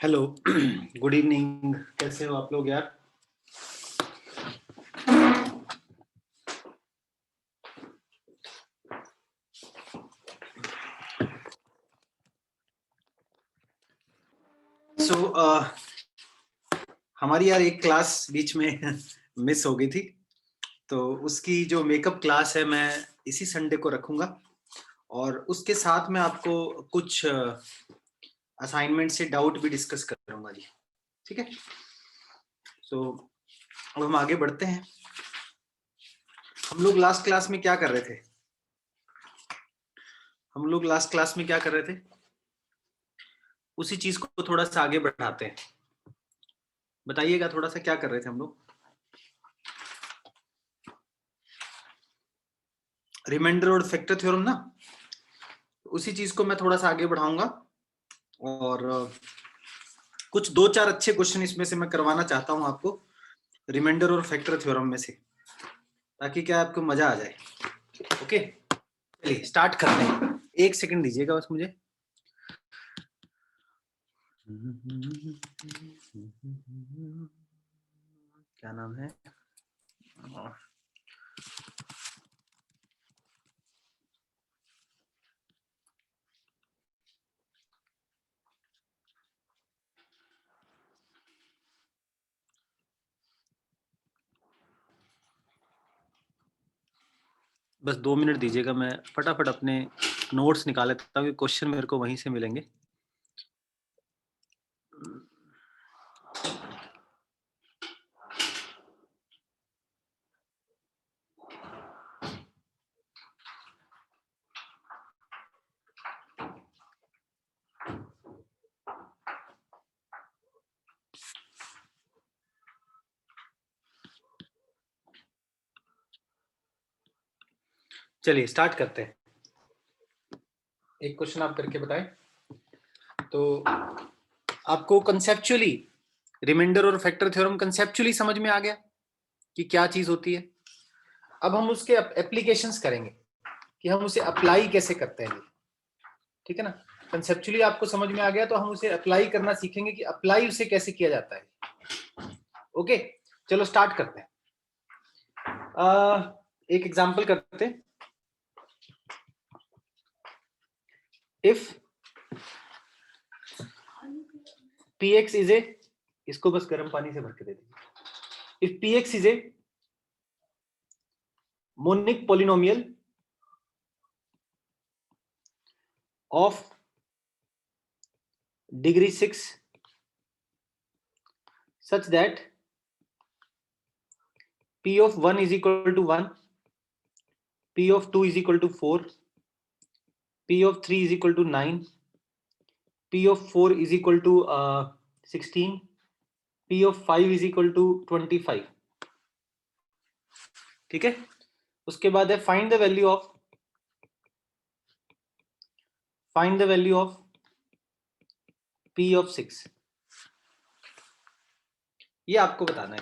Hello good evening. कैसे हो आप लोग यार? हमारी यार एक क्लास बीच में मिस हो गई थी, तो उसकी जो मेकअप क्लास है मैं इसी संडे को रखूंगा और उसके साथ में आपको कुछ असाइनमेंट से डाउट भी डिस्कस करूंगा जी। ठीक है, तो अब हम आगे बढ़ते हैं। हम लोग लास्ट क्लास में क्या कर रहे थे? उसी चीज को थोड़ा सा आगे बढ़ाते हैं। बताइएगा थोड़ा सा क्या कर रहे थे हम लोग? रिमाइंडर और फैक्टर थ्योरम ना, उसी चीज को मैं थोड़ा सा आगे बढ़ाऊंगा और कुछ दो चार अच्छे क्वेश्चन इसमें से मैं करवाना चाहता हूं आपको, रिमाइंडर और फैक्टर थ्योरम में से, ताकि क्या आपको मजा आ जाए। ओके, चलिए स्टार्ट करते हैं। एक सेकंड दीजिएगा बस मुझे। क्या नाम है? बस 2 मिनट दीजिएगा, मैं फटाफट अपने नोट्स निकाल लेता हूँ, क्वेश्चन मेरे को वहीं से मिलेंगे। चलिए स्टार्ट करते हैं। एक क्वेश्चन आप करके बताएं। तो आपको कंसेप्चुअली रिमाइंडर और फैक्टर थ्योरम कंसेप्चुअली समझ में आ गया कि क्या चीज होती है। अब हम उसके एप्लीकेशंस करेंगे कि हम उसे अप्लाई कैसे करते हैं। ठीक है ना, कंसेप्चुअली आपको समझ में आ गया तो हम उसे अप्लाई करना सीखेंगे कि अप्लाई उसे कैसे किया जाता है। ओके, चलो स्टार्ट करते हैं। एक एग्जांपल करते हैं। इफ px इज ए, इसको बस गर्म पानी से भर के दे दीजिए। If px is a monic polynomial of degree 6 such that p of 1 is equal to 1, p of 2 is equal to 4, p of 3 is equal to 9, p of 4 is equal to 16, p of 5 is equal to 25। ठीक है, उसके बाद है find the value of p of 6। ये आपको बताना है।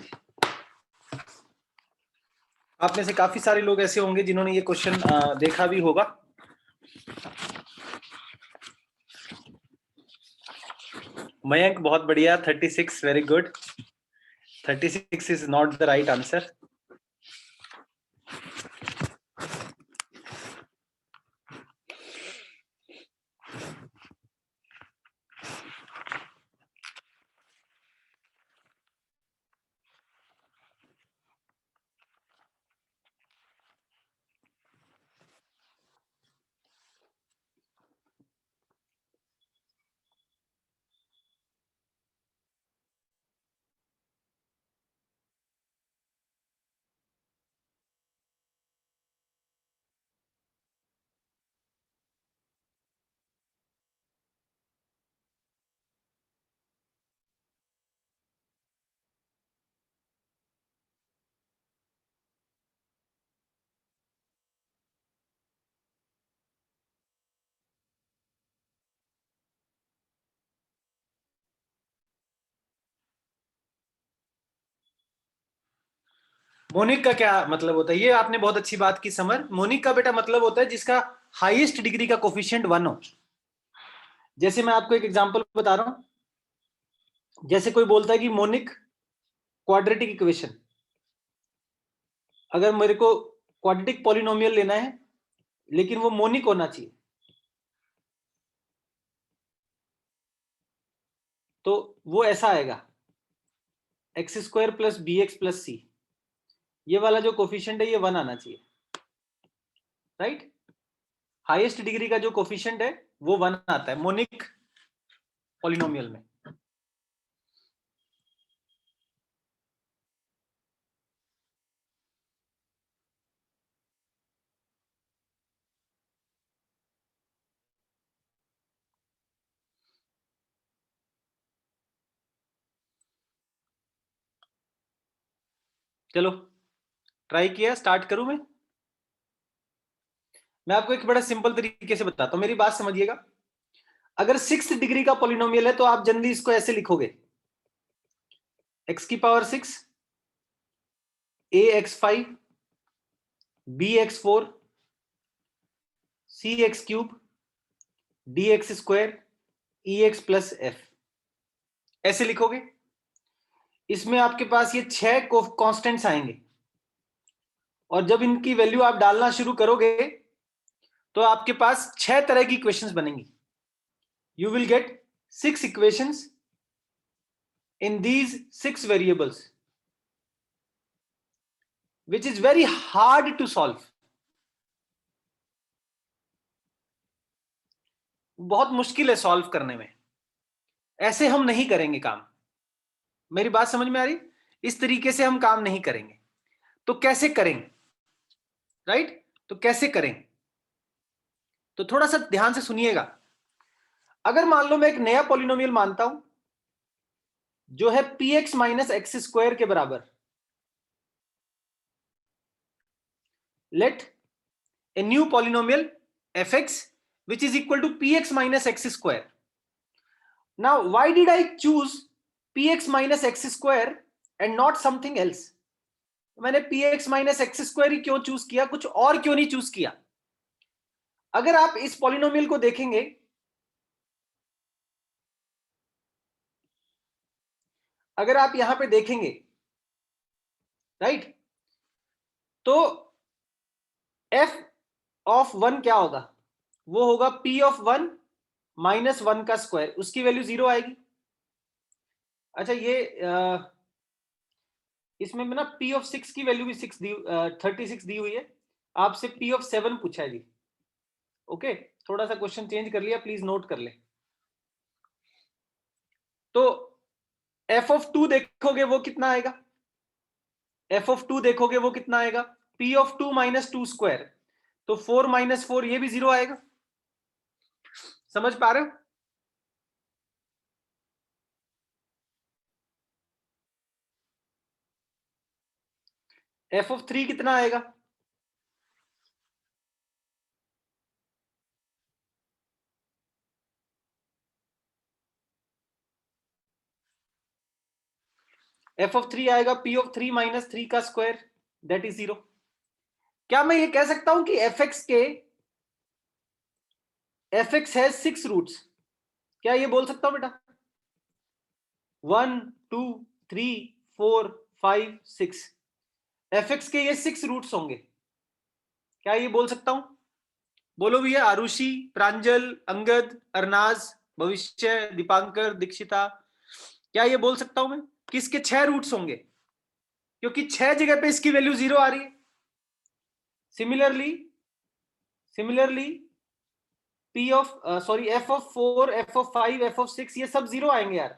आप में से काफी सारे लोग ऐसे होंगे जिन्होंने ये क्वेश्चन देखा भी होगा। मयंक बहुत बढ़िया, 36, very good. 36 is not the right answer. Monic का क्या मतलब होता है? ये आपने बहुत अच्छी बात की समर। मोनिक का बेटा मतलब होता है जिसका हाईएस्ट डिग्री का कोफिशिएंट 1 हो। जैसे मैं आपको एक एग्जांपल बता रहा हूं, जैसे कोई बोलता है कि मोनिक क्वाड्रेटिक इक्वेशन, अगर मेरे को क्वाड्रेटिक पॉलिनोमियल लेना है लेकिन वो मोनिक होना चाहिए, तो वो ऐसा आएगा X square plus B X plus C, ये वाला जो कोफिशिएंट है ये 1 आना चाहिए, राइट। हाईएस्ट डिग्री का जो कोफिशिएंट है वो 1 आता है मोनिक पॉलिनोमियल में। चलो ट्राई किया, स्टार्ट करूं मैं आपको एक बड़ा सिंपल तरीके से बताता हूं, मेरी बात समझिएगा। अगर 6 डिग्री का पॉलिनोमियल है तो आप जनरली इसको ऐसे लिखोगे, x की power 6 ax5 bx4 cx3 dx2 ex plus f, ऐसे लिखोगे। इसमें आपके पास ये 6 कांस्टेंट्स आएंगे और जब इनकी वैल्यू आप डालना शुरू करोगे तो आपके पास 6 तरह की इक्वेशंस बनेंगी। You will get 6 equations in these 6 variables, which is very hard to solve. बहुत मुश्किल है सॉल्व करने में, ऐसे हम नहीं करेंगे काम। मेरी बात समझ में आ रही? इस तरीके से हम काम नहीं करेंगे। तो कैसे करेंगे, राइट? तो कैसे करें, तो थोड़ा सा ध्यान से सुनिएगा। अगर मान लो मैं एक नया पॉलिनोमियल मानता हूं जो है px माइनस एक्स स्क्वायर के बराबर, let a new polynomial fx which is equal to px minus x square. Now why did I choose px minus x square and not something else? मैंने px minus x square ही क्यों choose किया, कुछ और क्यों नहीं choose किया? अगर आप इस पॉलिनोमियल को देखेंगे, अगर आप यहां पे देखेंगे, राइट, तो f ऑफ 1 क्या होगा, वो होगा p ऑफ 1 माइनस 1 का स्क्वायर, उसकी वैल्यू 0 आएगी। अच्छा ये इसमें ना p ऑफ 6 की वैल्यू भी 36 दी हुई है, आपसे p ऑफ 7 पूछा है जी। ओके, थोड़ा सा क्वेश्चन चेंज कर लिया, प्लीज नोट कर ले। तो f ऑफ 2 देखोगे वो कितना आएगा, f ऑफ 2 देखोगे वो कितना आएगा, p ऑफ 2 माइनस 2 स्क्वायर, तो 4 माइनस 4 ये भी 0 आएगा। समझ पा रहे हो? f ऑफ 3 कितना आएगा, f ऑफ 3 आएगा p ऑफ 3 माइनस 3 का स्क्वायर, दैट इज 0। क्या मैं ये कह सकता हूं कि fx है 6 रूट्स, क्या ये बोल सकता हूं बेटा? 1 2 3 4 5 6, fx के ये 6 रूट्स होंगे, क्या ये बोल सकता हूं? बोलो भैया, आरुषि, प्रांजल, अंगद, अरनाज, भविष्य, दीपांकर, दीक्षिता, क्या ये बोल सकता हूं मैं कि इसके 6 रूट्स होंगे, क्योंकि 6 जगह पे इसकी वैल्यू 0 आ रही है। Similarly p of f of 4, f of 5, f of 6 ये सब 0 आएंगे यार।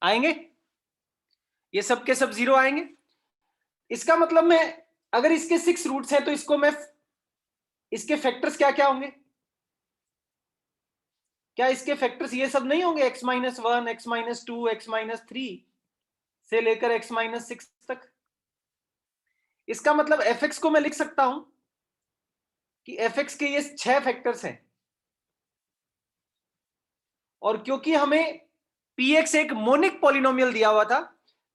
आएंगे, ये सब के सब 0 आएंगे। इसका मतलब मैं अगर इसके 6 रूट्स हैं तो इसको मैं इसके फैक्टर्स क्या क्या होंगे, क्या इसके फैक्टर्स ये सब नहीं होंगे, x minus 1, x minus 2, x minus 3 से लेकर x माइनस 6 तक। इसका मतलब fx को मैं लिख सकता हूं कि fx के ये 6 फैक्टर्स हैं, और क्योंकि हमें px एक मोनिक पॉलिनोमियल दिया हुआ था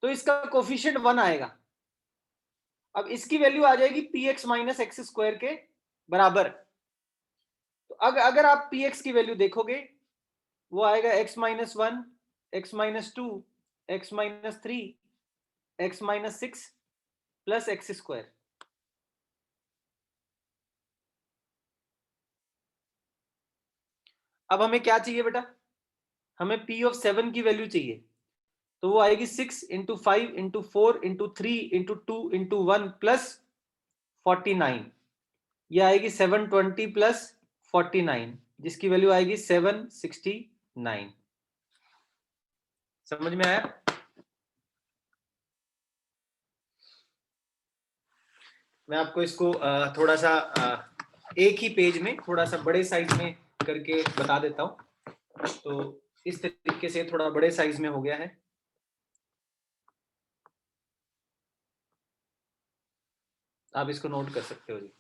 तो इसका कोफिशिएंट 1 आएगा। अब इसकी वैल्यू आ जाएगी px माइनस एक्स स्क्वायर के बराबर। तो अगर आप पी एक्स की वैल्यू देखोगे वो आएगा x-1, x-2, x-3, x-6 plus x square. अब हमें क्या चाहिए बेटा, हमें p ऑफ 7 की वैल्यू चाहिए, तो वो आएगी 6 into 5 into 4 into 3 into 2 into 1 plus 49। ये आएगी 720 प्लस 49, जिसकी वैल्यू आएगी 769। समझ में आया? मैं आपको इसको थोड़ा सा एक ही पेज में थोड़ा सा बड़े साइज में करके बता देता हूं। तो इस तरीके से थोड़ा बड़े साइज में हो गया है। आप इसको नोट कर सकते हो जी।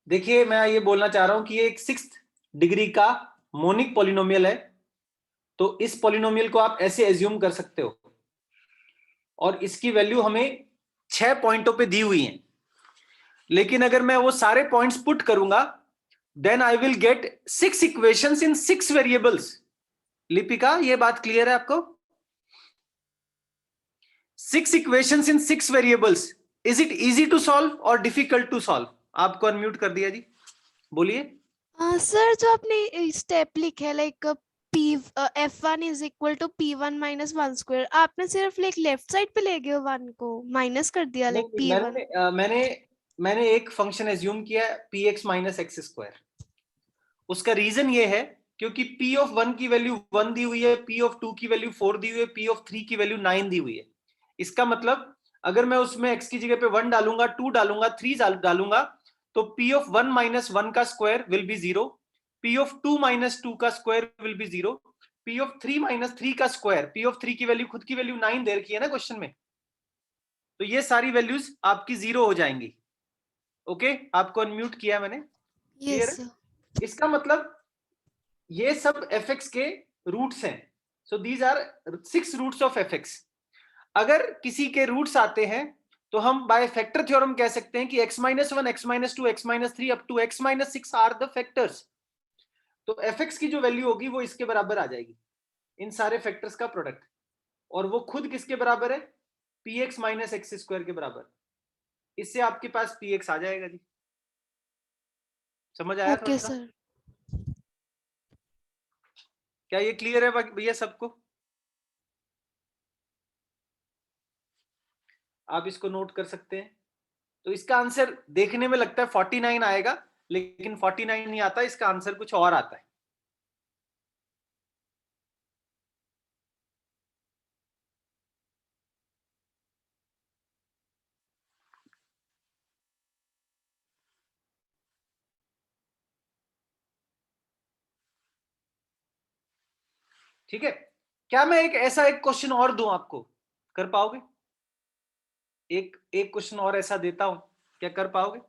देखिए मैं ये बोलना चाह रहा हूं कि ये एक 6th डिग्री का मोनिक पॉलिनोमियल है। तो इस पॉलिनोमियल को आप ऐसे एज्यूम कर सकते हो, और इसकी वैल्यू हमें 6 पॉइंटों पे दी हुई है। लेकिन अगर मैं वो सारे पॉइंट्स पुट करूंगा then I will get 6 equations in 6 variables. Lipika ये बात क्लियर है आपको? 6 equations in 6 variables, is it easy to solve और डिफिकल्ट टू सॉल्व? आपको अनम्यूट कर दिया जी, बोलिए। सर जो आपने स्टेप लिखे like P F1 is equal to P1 minus 1 square, आपने सिर्फ लाइक लेफ्ट साइड पे ले गए 1 को माइनस कर दिया लाइक नहीं, P1। मैंने एक फंक्शन एज्यूम किया P X minus x square. उसका रीजन ये है क्योंकि p ऑफ 1 की वैल्यू 1 दी हुई है, p ऑफ 2 की वैल्यू 4 दी हुई है, p ऑफ 3 की वैल्यू 9 दी हुई है। इसका मतलब अगर मैं उसमें x की जगह पे 1 डालूंगा, 2 डालूंगा, 3 डालूंगा, तो p ऑफ 1 माइनस 1 का square will be 0, p of 2 minus 2 का square will be 0, p of 3 minus 3 का स्क्वायर, p ऑफ 3 की वैल्यू खुद की वैल्यू 9 दे रखी है ना क्वेश्चन में, तो ये सारी वैल्यूज आपकी 0 हो जाएंगी। ओके, आपको अनम्यूट किया मैंने, क्लियर यस है? इसका मतलब ये सब एफ एक्स के रूट्स हैं। So these are 6 roots of F X. अगर किसी के रूट्स आते हैं तो हम बाय फैक्टर थ्योरम कह सकते हैं कि x-1, x-2, x-3 up to x-6 are the factors. तो एफ एक्स की जो वैल्यू होगी वो इसके बराबर आ जाएगी, इन सारे फैक्टर्स का प्रोडक्ट। और वो खुद किसके बराबर है? P X minus x square के बराबर। इससे आपके पास पी एक्स आ जाएगा जी। समझ आया ओके थोड़ा? सर। क्या ये क्लियर है भैया सबको? आप इसको नोट कर सकते हैं। तो इसका आंसर देखने में लगता है 49 आएगा, लेकिन 49 नहीं आता, इसका आंसर कुछ और आता है। ठीक है, क्या मैं एक ऐसा एक क्वेश्चन और दूं आपको, कर पाओगे? एक एक क्वेश्चन और ऐसा देता हूं, क्या कर पाओगे?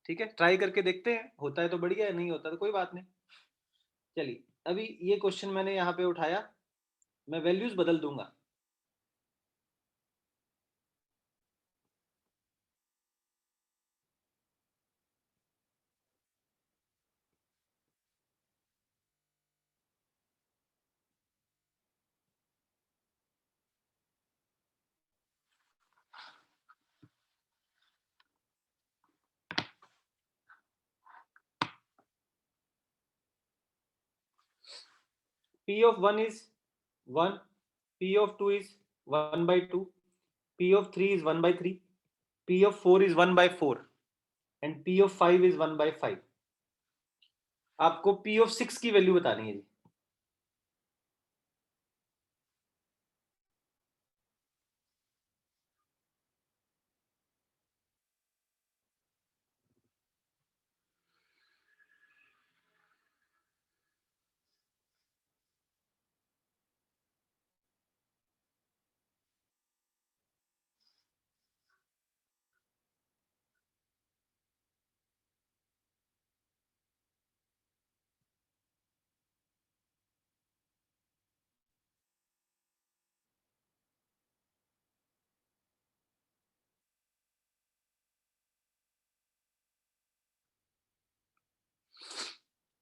ठीक है, ट्राई करके देखते हैं, होता है तो बढ़िया है, नहीं होता तो कोई बात नहीं। चलिए, अभी ये क्वेश्चन मैंने यहां पे उठाया, मैं वैल्यूज बदल दूंगा। P of 1 is 1, P of 2 is 1 by 2, P of 3 is 1 by 3, P of 4 is 1 by 4, and P of 5 is 1 by 5। आपको P of 6 की वैल्यू बतानी है जी।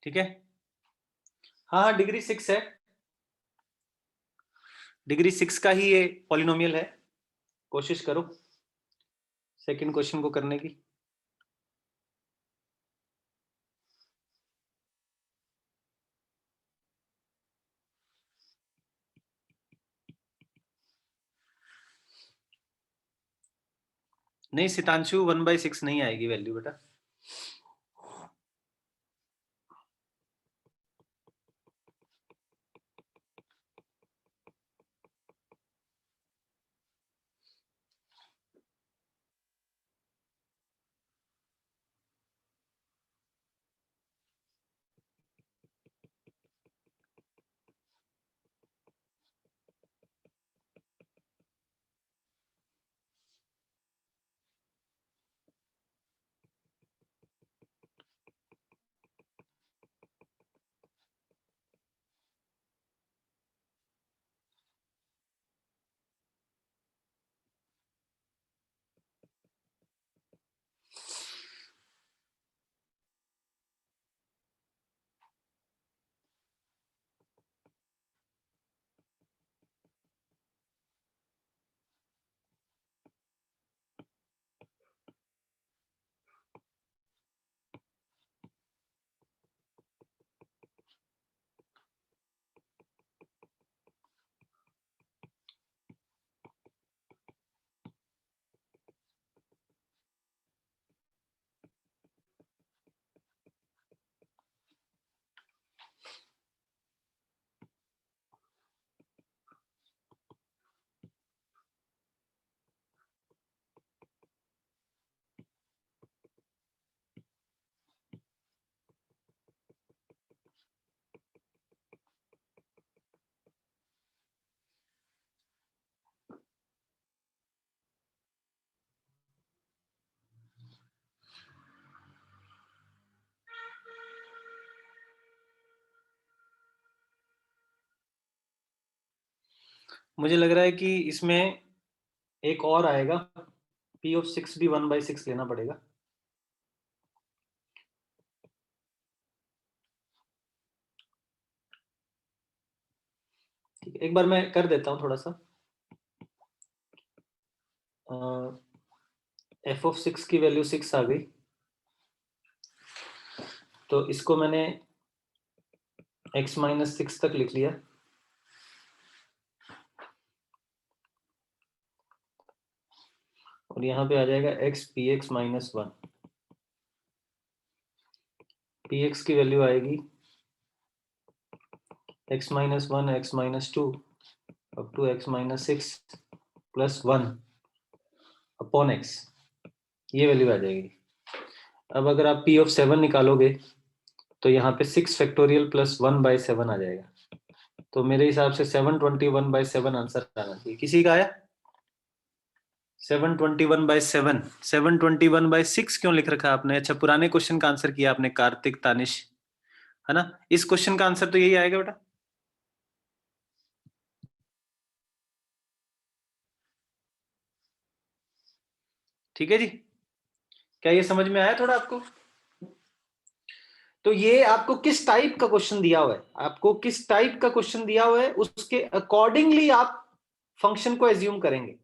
ठीक है, हाँ डिग्री 6 है, डिग्री 6 का ही ये पॉलिनोमियल है। कोशिश करो सेकंड क्वेश्चन को करने की। नहीं सितांशु 1/6 नहीं आएगी वैल्यू बेटा। मुझे लग रहा है कि इसमें एक और आएगा, P(6) भी 1/6 लेना पड़ेगा। ठीक है, एक बार मैं कर देता हूं थोड़ा सा। f(6) की वैल्यू 6 आ गई, तो इसको मैंने x-6 तक लिख लिया। और यहाँ पे आ जाएगा x px-1। px की वैल्यू आएगी x-1 x-2 up to x-6 plus 1 upon x, ये वैल्यू आ जाएगी। अब अगर आप P(7) निकालोगे तो यहाँ पे 6 फैक्टोरियल प्लस 1/7 आ जाएगा। तो मेरे हिसाब से 721/7 आंसर आना चाहिए। किसी का आया 721/7? 721/6 क्यों लिख रखा आपने? अच्छा, पुराने क्वेश्चन का आंसर किया आपने, कार्तिक तानिश, है ना? इस क्वेश्चन का आंसर तो यही आएगा बेटा। ठीक है जी, क्या ये समझ में आया थोड़ा आपको? तो ये आपको किस टाइप का क्वेश्चन दिया हुआ है, आपको किस टाइप का क्वेश्चन दिया हुआ है उसके अकॉर्डिंगली आप फंक्शन को एज्यूम करेंगे।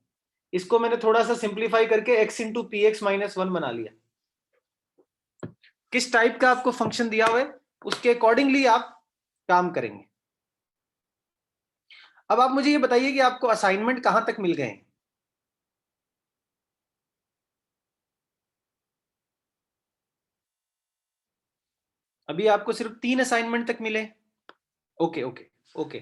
इसको मैंने थोड़ा सा सिंप्लीफाई करके x इंटू px-1 बना लिया। किस टाइप का आपको फंक्शन दिया हुआ है उसके अकॉर्डिंगली आप काम करेंगे। अब आप मुझे ये बताइए कि आपको असाइनमेंट कहां तक मिल गए हैं? अभी आपको सिर्फ 3 असाइनमेंट तक मिले। ओके ओके ओके,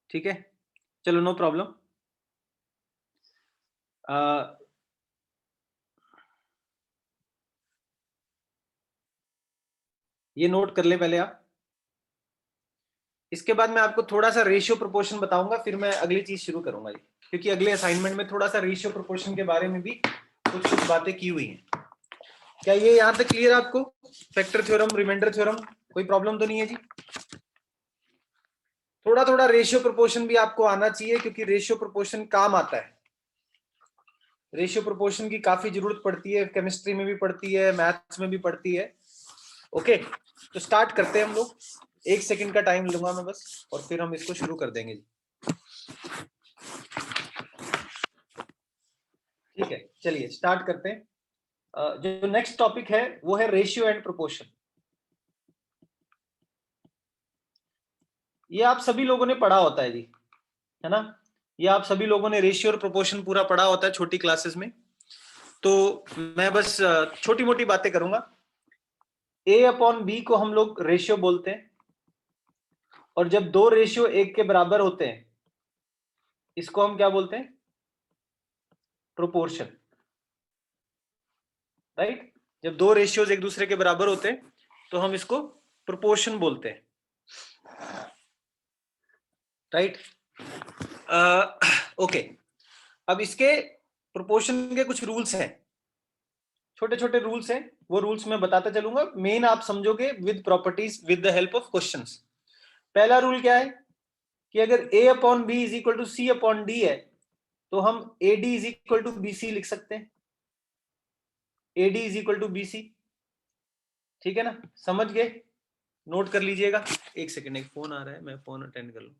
ठीक है, चलो नो प्रॉब्लम। ये नोट कर ले पहले आप। इसके बाद मैं आपको थोड़ा सा रेशियो प्रोपोर्शन बताऊंगा, फिर मैं अगली चीज शुरू करूंगा जी, क्योंकि अगले असाइनमेंट में थोड़ा सा रेशियो प्रोपोर्शन के बारे में भी कुछ बातें की हुई हैं। क्या ये यहां तक क्लियर आपको? फैक्टर थ्योरम, रिमाइंडर थ्योरम, कोई प्रॉब्लम तो नहीं है जी? थोड़ा थोड़ा रेशियो प्रोपोर्शन भी आपको आना चाहिए, क्योंकि रेशियो प्रोपोर्शन काम आता है। रेशियो प्रोपोर्शन की काफी जरूरत पड़ती है, केमिस्ट्री में भी पड़ती है, मैथ्स में भी पड़ती है। ओके, तो स्टार्ट करते हैं हम लोग। 1 सेकंड का टाइम लूंगा मैं बस, और फिर हम इसको शुरू कर देंगे जी। ठीक है, चलिए स्टार्ट करते हैं। जो नेक्स्ट टॉपिक है वो है रेशियो एंड प्रोपोर्शन। ये आप सभी लोगों ने पढ़ा होता है जी, है ना? ये आप सभी लोगों ने रेशियो और प्रोपोर्शन पूरा पढ़ा होता है छोटी क्लासेस में। तो मैं बस छोटी मोटी बातें करूंगा। A अपॉन बी को हम लोग रेशियो बोलते हैं, और जब दो रेशियो एक के बराबर होते हैं इसको हम क्या बोलते हैं? Proportion, right? जब दो रेशियोज एक दूसरे के बराबर होते हैं तो हम इसको प्रोपोर्शन बोलते हैं, राइट? ओके, अब इसके प्रोपोर्शन के कुछ रूल्स हैं, छोटे छोटे रूल्स हैं, वो रूल्स मैं बताता चलूंगा। मेन आप समझोगे with properties, with the help of questions. पहला रूल क्या है कि अगर a upon B is equal to C upon D है तो हम AD is equal to BC लिख सकते हैं। AD is equal to BC, ठीक है ना? समझ गए? नोट कर लीजिएगा। 1 सेकंड, एक फोन आ रहा है, मैं फोन अटेंड कर लूं।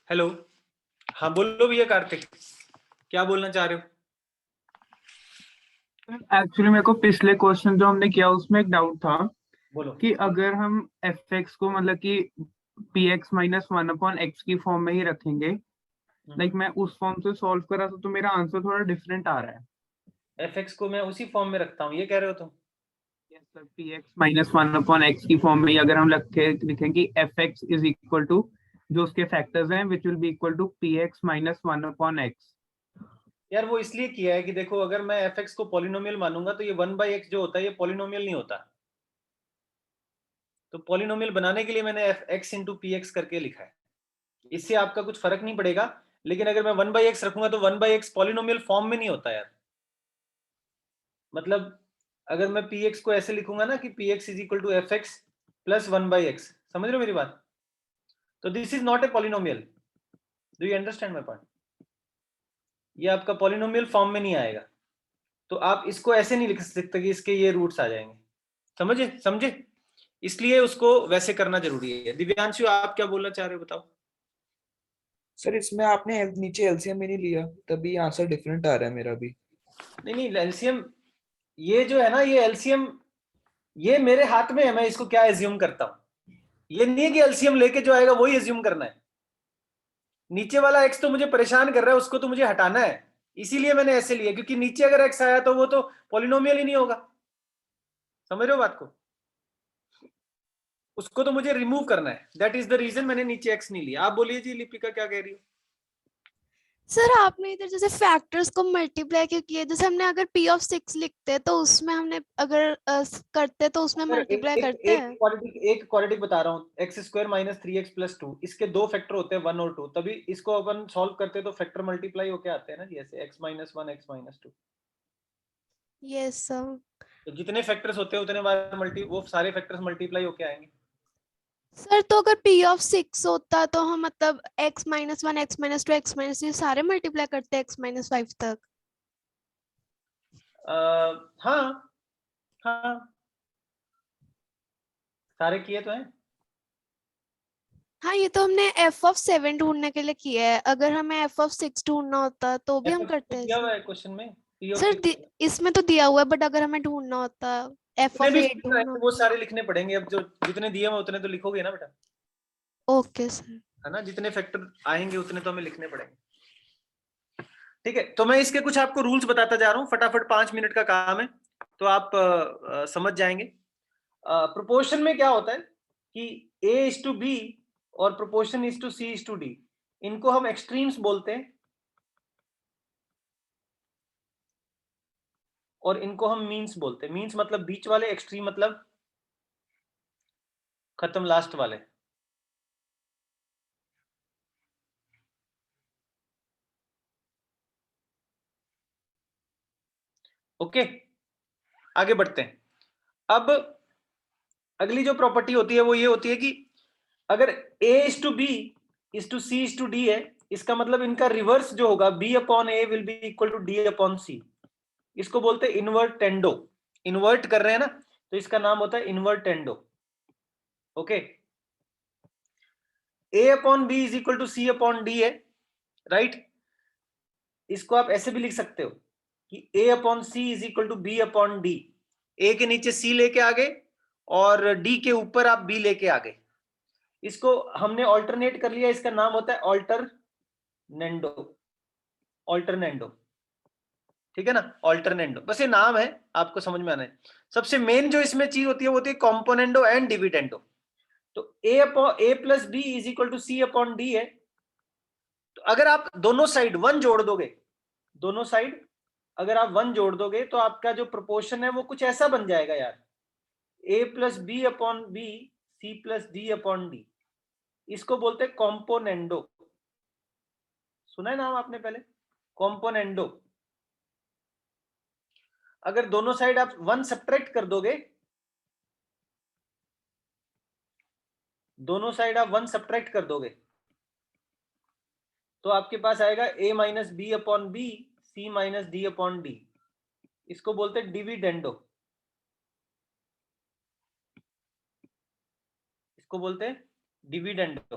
हेलो, हाँ बोलो भैया कार्तिक, क्या बोलना चाह रहे हो? एक्चुअली मेरे को पिछले क्वेश्चन जो हमने किया उसमें एक डाउट था बोलो। कि अगर हम एफ एक्स को मतलब कि P X minus one upon X की फॉर्म में ही रखेंगे, लाइक मैं उस फॉर्म से सॉल्व कर रहा था तो मेरा आंसर थोड़ा डिफरेंट आ रहा है। fx को मैं उसी फॉर्म में रखता हूँ, ये कह रहे हो तुम? Yes sir, P X minus one upon X की फॉर्म में ही अगर हम लिखें कि F X is equal to जो उसके फैक्टर्स हैं which will be equal to P X minus one upon X. यार वो इसलिए किया है कि देखो, अगर मैं fx को पॉलिनोमियल मानूंगा तो ये 1/x जो होता है ये पॉलिनोमियल नहीं होता। तो पॉलिनोमियल बनाने के लिए मैंने x इंटू पी एक्स करके लिखा है। इससे आपका कुछ फर्क नहीं पड़ेगा, लेकिन अगर मैं 1/x रखूंगा तो 1/x पॉलिनोमियल फॉर्म में नहीं होता यार। मतलब अगर मैं px को ऐसे लिखूंगा ना कि px is equal to F X plus 1/x, समझ रहे हो मेरी बात? तो this is not a polynomial. Do you understand my point? ये आपका पॉलिनोमियल फॉर्म में नहीं आएगा। तो आप इसको ऐसे नहीं लिख सकते कि इसके ये रूट्स आ जाएंगे। समझे? समझे? इसलिए उसको वैसे करना जरूरी है। दिव्यांशु, आप क्या बोलना चाह रहे हो, बताओ। सर इसमें आपने नीचे एलसीएम ही नहीं लिया, तभी आंसर डिफरेंट आ रहा है मेरा भी। नहीं नहीं, एलसीएम ये जो है ना, ये एलसीएम ये मेरे हाथ में है, मैं इसको क्या एज्यूम करता हूं। ये नहीं है कि एलसीएम लेके जो आएगा वही एज्यूम करना है। नीचे वाला एक्स तो मुझे परेशान कर रहा है, उसको तो मुझे हटाना है। इसीलिए मैंने ऐसे लिया, क्योंकि नीचे अगर एक्स आया तो वो तो पॉलिनोमियल ही नहीं होगा। समझ रहे हो बात को? उसको तो मुझे रिमूव करना है, दैट इज द रीजन मैंने नीचे x नहीं लिया। आप बोलिए जी लिपिका क्या कह रही हो? सर आपने इधर जैसे फैक्टर्स को मल्टीप्लाई क्यों किया? जैसे हमने अगर p(6) लिखते हैं तो उसमें हमने अगर करते तो उसमें सर, मल्टीप्लाई एक करते हैं। एक क्वाड्रेटिक बता रहा हूँ, x² - 3x + 2, इसके दो फैक्टर होते हैं 1 और 2, तभी इसको अपन सॉल्व करते हैं तो फैक्टर मल्टीप्लाई होके आते हैं ना जी, ऐसे x - 1 x - 2। Yes sir. तो जितने फैक्टर्स होते हैं उतने बार वो सारे फैक्टर्स मल्टीप्लाई होके आएंगे। सर तो अगर p(6) होता तो हम मतलब x - 1 x - 2 x - ये सारे मल्टीप्लाई करते हैं x - 5 तक। हाँ हाँ, सारे किए तो हैं। हाँ ये तो हमने f(7) ढूंढने के लिए किया है, अगर हमें f(6) ढूंढना होता तो भी हम f करते तो हैं दिया हुआ ऐसे। है क्वेश्चन में, सर p(6) इसमें तो दिया हुआ है, बट अगर हमें ढूंढना होता जितने भी f(8) factor ढूंढना आएंगे वो होता। सारे लिखने पड़ेंगे। अब जो जितने दिए हुए उतने तो लिखोगे ना बेटा, ओके सर। है ना, जितने फैक्टर आएंगे उतने तो हमें लिखने पड़ेंगे। ठीक है, तो मैं इसके कुछ आपको रूल्स बताता जा रहा हूँ, फटाफट 5 मिनट का काम है तो आप समझ जाएंगे। प्रोपोर्शन में क्या होता है कि a/b और प्रोपोर्शन c/d, इनको हम एक्सट्रीम्स बोलते हैं और इनको हम मीन्स बोलते हैं। मीन्स मतलब बीच वाले, एक्सट्रीम मतलब खत्म लास्ट वाले। ओके, आगे बढ़ते हैं। अब अगली जो प्रॉपर्टी होती है वो ये होती है कि अगर a/b c/d है, इसका मतलब इनका रिवर्स जो होगा b/a will be equal to d/c। इसको बोलते हैं इन्वर्टेंडो। इन्वर्ट कर रहे हैं ना, तो इसका नाम होता है invertendo. Okay, a/b is equal to c/d है, राइट। इसको आप ऐसे भी लिख सकते हो कि a/c is equal to b/d। a के नीचे c लेके आ गए और d के ऊपर आप b लेके आ गए। इसको हमने ऑल्टरनेट कर लिया, इसका नाम होता है ऑल्टरनेंडो। ऑल्टरनेंडो, ठीक है ना, ऑल्टरनेंडो, बस ये नाम है, आपको समझ में आना है। सबसे मेन जो इसमें चीज होती है वो होती है कॉम्पोनेंडो एंड डिविडेंडो। तो a plus B is equal to c/d है, तो अगर आप दोनों साइड 1 जोड़ दोगे, दोनों साइड अगर आप 1 जोड़ दोगे तो आपका जो प्रोपोर्शन है वो कुछ ऐसा बन जाएगा यार, a plus b/b c plus d/d। इसको बोलते हैं कॉम्पोनेंडो। सुना है नाम आपने पहले, कॉम्पोनेंडो। अगर दोनों साइड आप 1 सब्ट्रैक्ट कर दोगे, दोनों साइड आप 1 सब्ट्रैक्ट कर दोगे तो आपके पास आएगा a minus b/b c minus d/d। इसको बोलते हैं डिविडेंडो। इसको बोलते हैं डिविडेंडो।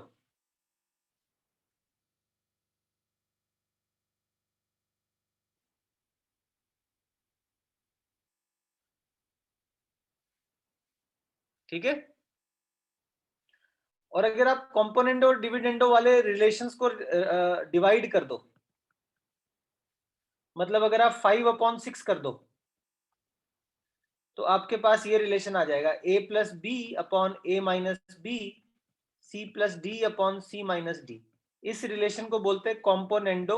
ठीक है, और अगर आप कंपोनेंडो और डिविडेंडो वाले रिलेशंस को डिवाइड कर दो, मतलब अगर आप 5/6 कर दो तो आपके पास ये रिलेशन आ जाएगा a plus B upon a minus B c plus D upon c minus D. इस रिलेशन को बोलते हैं कॉम्पोनेंडो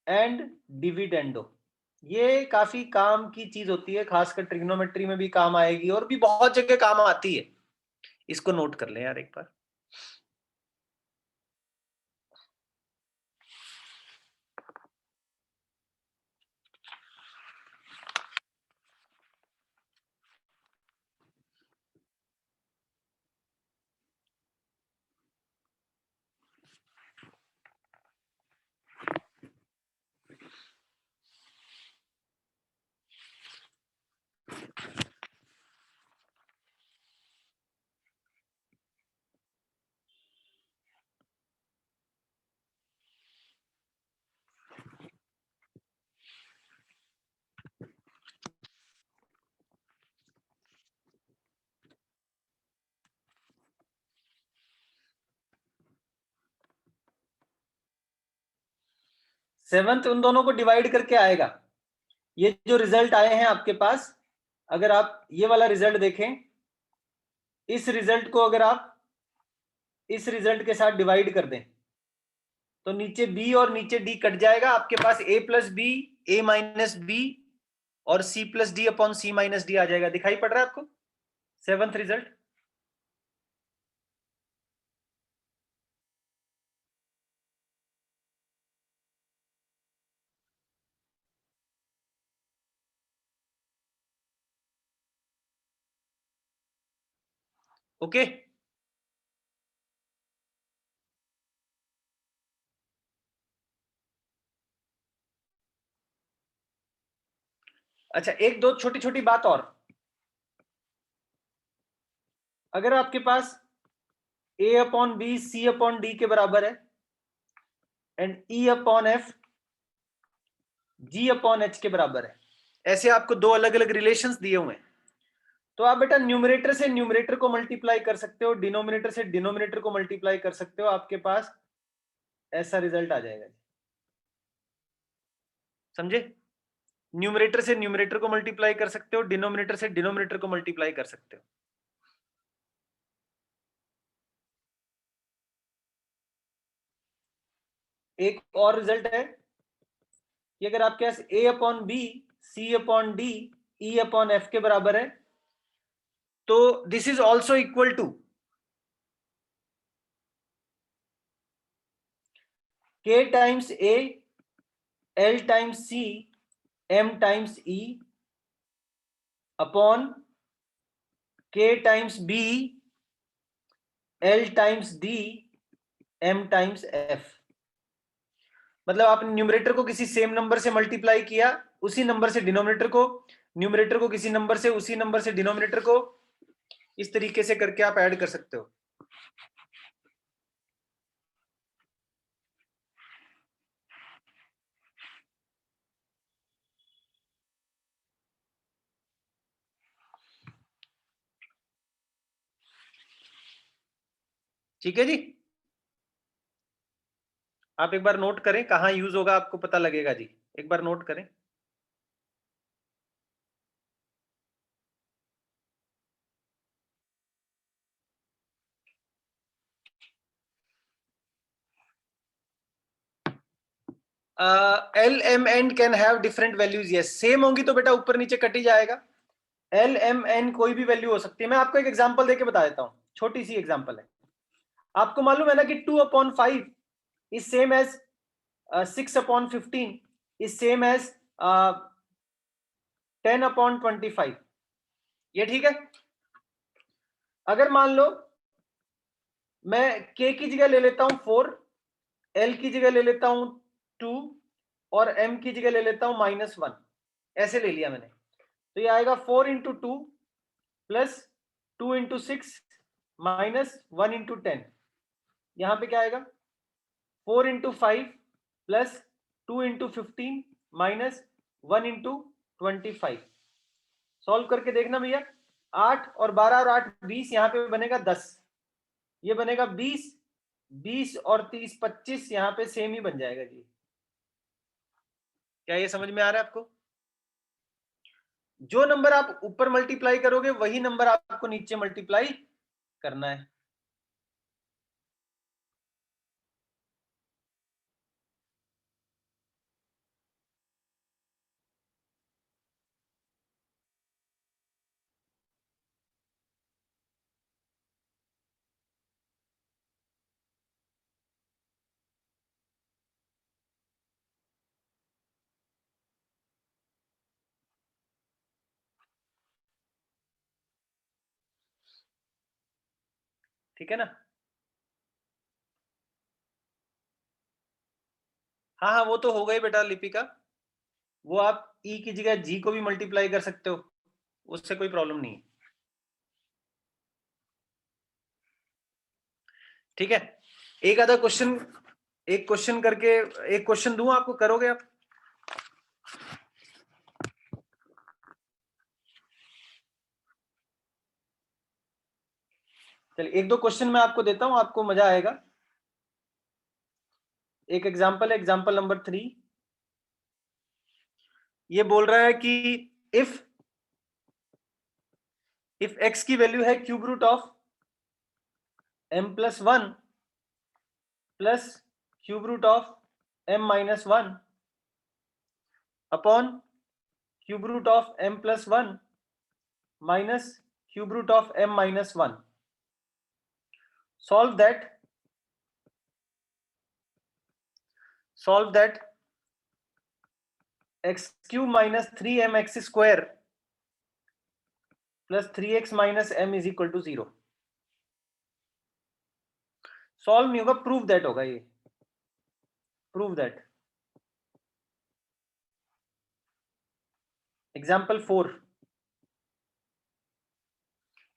एंड डिविडेंडो। ये काफी काम की चीज होती है, खासकर ट्रिग्नोमेट्री में भी काम आएगी और भी बहुत जगह काम आती है। इसको नोट कर लें यार एक बार। सेवंथ उन दोनों को डिवाइड करके आएगा। ये जो रिजल्ट आए हैं आपके पास, अगर आप ये वाला रिजल्ट देखें इस रिजल्ट को अगर आप इस रिजल्ट के साथ डिवाइड कर दें तो नीचे b और नीचे d कट जाएगा, आपके पास a plus B, a minus B और c plus D upon c minus D आ जाएगा। दिखाई पड़ रहा है आपको 7th रिजल्ट? ओके अच्छा, एक दो छोटी छोटी बात और। अगर आपके पास a upon B C upon D के बराबर है and e upon F g upon h के बराबर है, ऐसे आपको दो अलग अलग रिलेशंस दिए हुए हैं, तो आप बेटा न्यूमरेटर से न्यूमरेटर को मल्टीप्लाई कर सकते हो, डिनोमिनेटर से डिनोमिनेटर को मल्टीप्लाई कर सकते हो, आपके पास ऐसा रिजल्ट आ जाएगा। समझे? न्यूमरेटर से न्यूमरेटर को मल्टीप्लाई कर सकते हो, डिनोमिनेटर से डिनोमिनेटर को मल्टीप्लाई कर सकते हो। एक और रिजल्ट है कि अगर आपके पास a upon B C upon D E upon F के बराबर है, तो this is also equal to k times a l times c m times e upon k times b l times d m times f। मतलब आपने numerator को किसी same number से multiply किया, उसी नंबर से डिनोमिनेटर को, न्यूमरेटर को किसी नंबर से, उसी नंबर से डिनोमिनेटर को, इस तरीके से करके आप ऐड कर सकते हो। ठीक है जी, आप एक बार नोट करें, कहां यूज होगा आपको पता लगेगा जी, एक बार नोट करें। L M N can have different values, yes same होंगी तो बेटा ऊपर नीचे कट ही जाएगा। एल एम एन कोई भी वैल्यू हो सकती है। मैं आपको एक एग्जांपल देके बता देता हूं, छोटी सी एग्जांपल है। आपको मालूम है ना कि 2/5 is same as 6/15 is same as 10/25। ये ठीक है? अगर मान लो मैं k की जगह ले लेता हूं 4, l की जगह ले लेता हूं 2 और m की जगह ले लेता हूं -1, ऐसे ले लिया मैंने, तो ये आएगा 4 × 2 प्लस 2 × 6 माइनस 1 × 10। यहां पे क्या आएगा 4 × 5 प्लस 2 × 15 माइनस 1 × 25। सॉल्व करके देखना भैया, 8 और 12 और 8 20, यहां पे बनेगा 10, ये बनेगा 20, 20 और 30 25, यहां पे सेम ही बन जाएगा जी। क्या ये समझ में आ रहा है आपको? जो नंबर आप ऊपर मल्टीप्लाई करोगे वही नंबर आपको नीचे मल्टीप्लाई करना है। ठीक है ना? हाँ हाँ, वो तो हो गई बेटा लिपिका, वो आप ई की जगह जी को भी मल्टीप्लाई कर सकते हो, उससे कोई प्रॉब्लम नहीं है। ठीक है, एक आधा क्वेश्चन, एक क्वेश्चन करके, एक क्वेश्चन दूं आपको, करोगे आप? चलिए एक दो क्वेश्चन मैं आपको देता हूं, आपको मजा आएगा। एक एग्जांपल है, एग्जांपल नंबर 3। ये बोल रहा है कि इफ x की वैल्यू है cube root of m plus 1 plus cube root of m minus 1 upon cube root of m plus 1 minus cube root of m minus 1. Solve that x cube minus 3mx square plus 3x minus m is equal to 0. Solve नहीं होगा, prove that होगा ये, prove that. Example 4,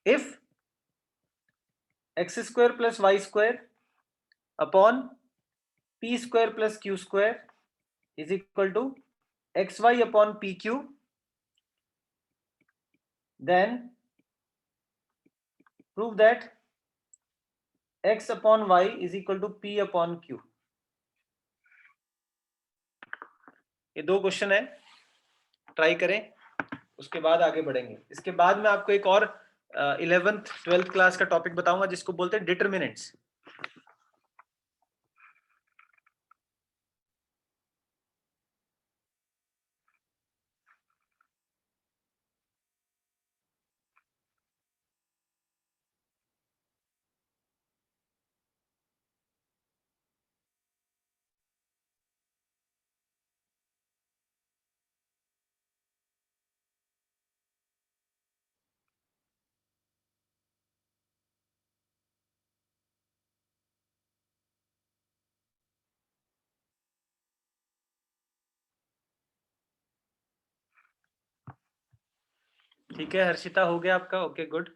if x square plus y square upon p square plus q square is equal to xy upon pq, then prove that x upon y is equal to p upon q. ये दो question है, try करें, उसके बाद आगे बढ़ेंगे. इसके बाद मैं आपको एक और 11th 12th क्लास का टॉपिक बताऊंगा जिसको बोलते हैं डिटरमिनेंट्स. ठीक है हर्षिता, हो गया आपका? Okay good.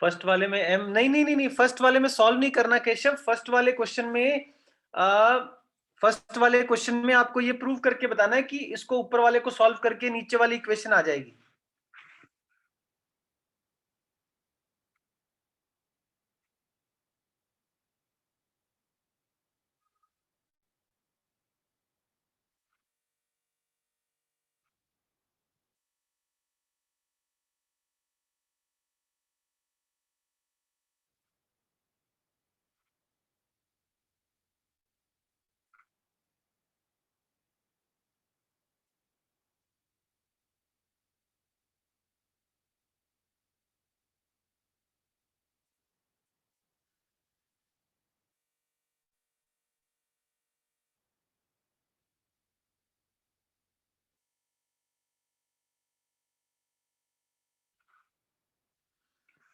फर्स्ट वाले में m नहीं, फर्स्ट वाले में सॉल्व नहीं करना केशव. फर्स्ट वाले क्वेश्चन में आपको ये प्रूव करके बताना है कि इसको ऊपर वाले को सॉल्व करके नीचे वाली इक्वेशन आ जाएगी.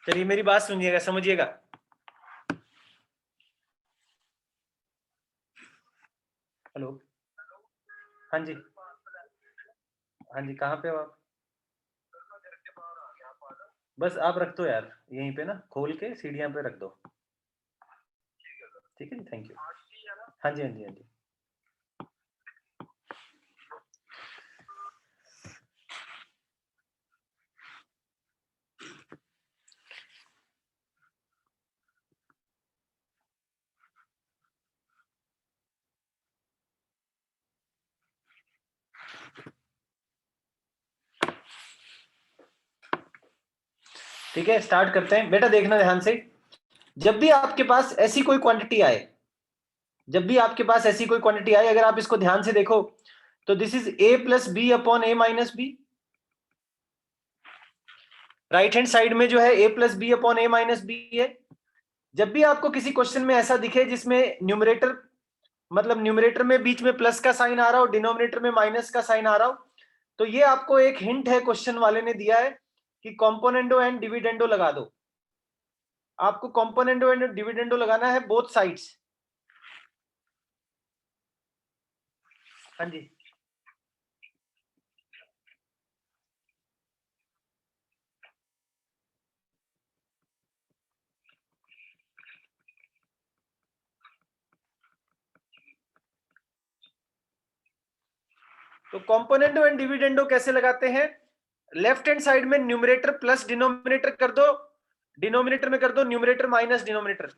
चलिए मेरी बात सुनिएगा, समझिएगा। हेलो, हाँ जी, हाँ जी, कहाँ पे हो आप? बस आप रख दो यार यहीं पे ना, खोल के सीढ़ियाँ पे रख दो। ठीक है जी, थैंक यू। हाँ जी, हाँ जी, हाँ जी। ठीक है, स्टार्ट करते हैं। बेटा देखना ध्यान से, जब भी आपके पास ऐसी कोई क्वांटिटी आए, जब भी आपके पास ऐसी कोई क्वांटिटी आए, अगर आप इसको ध्यान से देखो तो this is a plus B upon a minus B. Right hand side में जो है a plus B upon a minus B है। जब भी आपको किसी क्वेश्चन में ऐसा दिखे जिसमें न्यूमरेटर, मतलब न्यूमरेटर में बीच में प्लस का साइन आ रहा हो, डिनोमिनेटर में माइनस का साइन आ रहा हो, तो ये आपको एक हिंट है, क्वेश्चन वाले ने दिया है कि कॉम्पोनेंडो एंड डिविडेंडो लगा दो। आपको कॉम्पोनेंडो एंड डिविडेंडो लगाना है बोथ साइड्स। हाँ जी, तो कॉम्पोनेंडो एंड डिविडेंडो कैसे लगाते हैं? लेफ्ट हैंड साइड में न्यूमरेटर प्लस डिनोमिनेटर कर दो, डिनोमिनेटर में कर दो numerator minus denominator.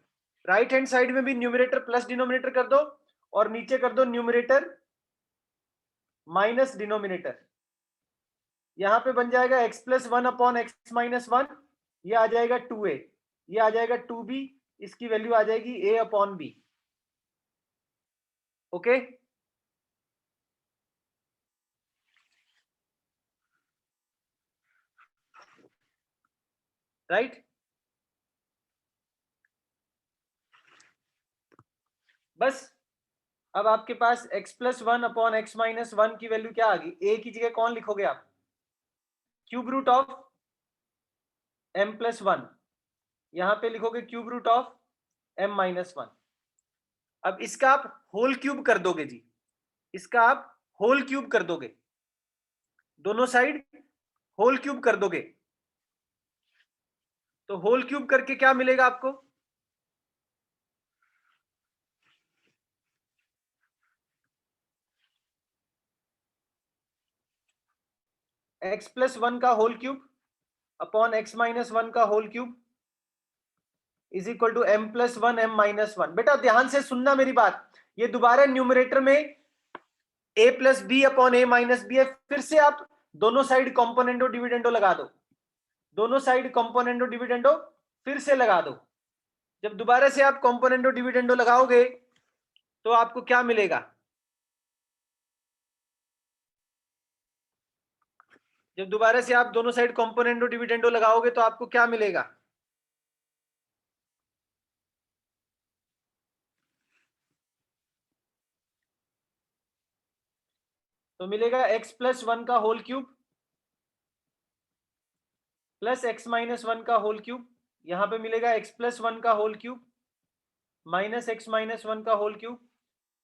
Right hand side में भी न्यूमरेटर प्लस डिनोमिनेटर कर दो, और नीचे कर दो न्यूमरेटर माइनस डिनोमिनेटर। यहां पे बन जाएगा x plus one upon X minus one, ये आ जाएगा 2a, ये आ जाएगा 2b, इसकी वैल्यू आ जाएगी a upon B. Okay, right. बस अब आपके पास x plus one upon X minus one की वैल्यू क्या आ गई? a की जगह कौन लिखोगे आप? Cube root of m plus one, यहां पे लिखोगे cube root of m minus one. अब इसका आप होल क्यूब कर दोगे जी, इसका आप होल क्यूब कर दोगे, दोनों साइड होल क्यूब कर दोगे, तो होल क्यूब करके क्या मिलेगा आपको? x प्लस वन का whole cube upon X minus one का whole cube is equal to m plus one m minus one. बेटा ध्यान से सुनना मेरी बात, ये दोबारा न्यूमरेटर में a plus B upon a minus B है, फिर से आप दोनों साइड कॉम्पोनेंडो डिविडेंडो लगा दो, दोनों साइड कॉम्पोनेंडो डिविडेंडो फिर से लगा दो। जब दोबारा से आप कॉम्पोनेंडो डिविडेंडो लगाओगे तो आपको क्या मिलेगा? जब दोबारा से आप दोनों साइड कॉम्पोनेंडो डिविडेंडो लगाओगे तो आपको क्या मिलेगा? तो मिलेगा x प्लस वन का whole cube plus X minus one का होल क्यूब, यहां पे मिलेगा x प्लस वन का whole cube minus X minus one का होल क्यूब,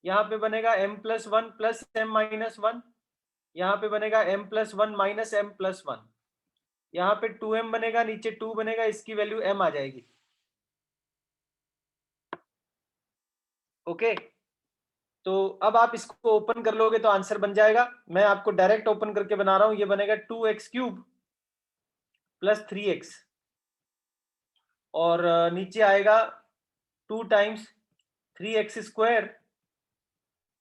यहां पे बनेगा m plus one plus M minus one, यहां पे बनेगा m plus one minus M plus one, यहां पे 2m बनेगा, नीचे 2 बनेगा, इसकी वैल्यू m आ जाएगी। ओके, तो अब आप इसको ओपन कर लोगे तो आंसर बन जाएगा। मैं आपको डायरेक्ट ओपन करके बना रहा हूं, ये बनेगा 2x क्यूब प्लस 3x, और नीचे आएगा 2 टाइम्स 3x स्क्वायर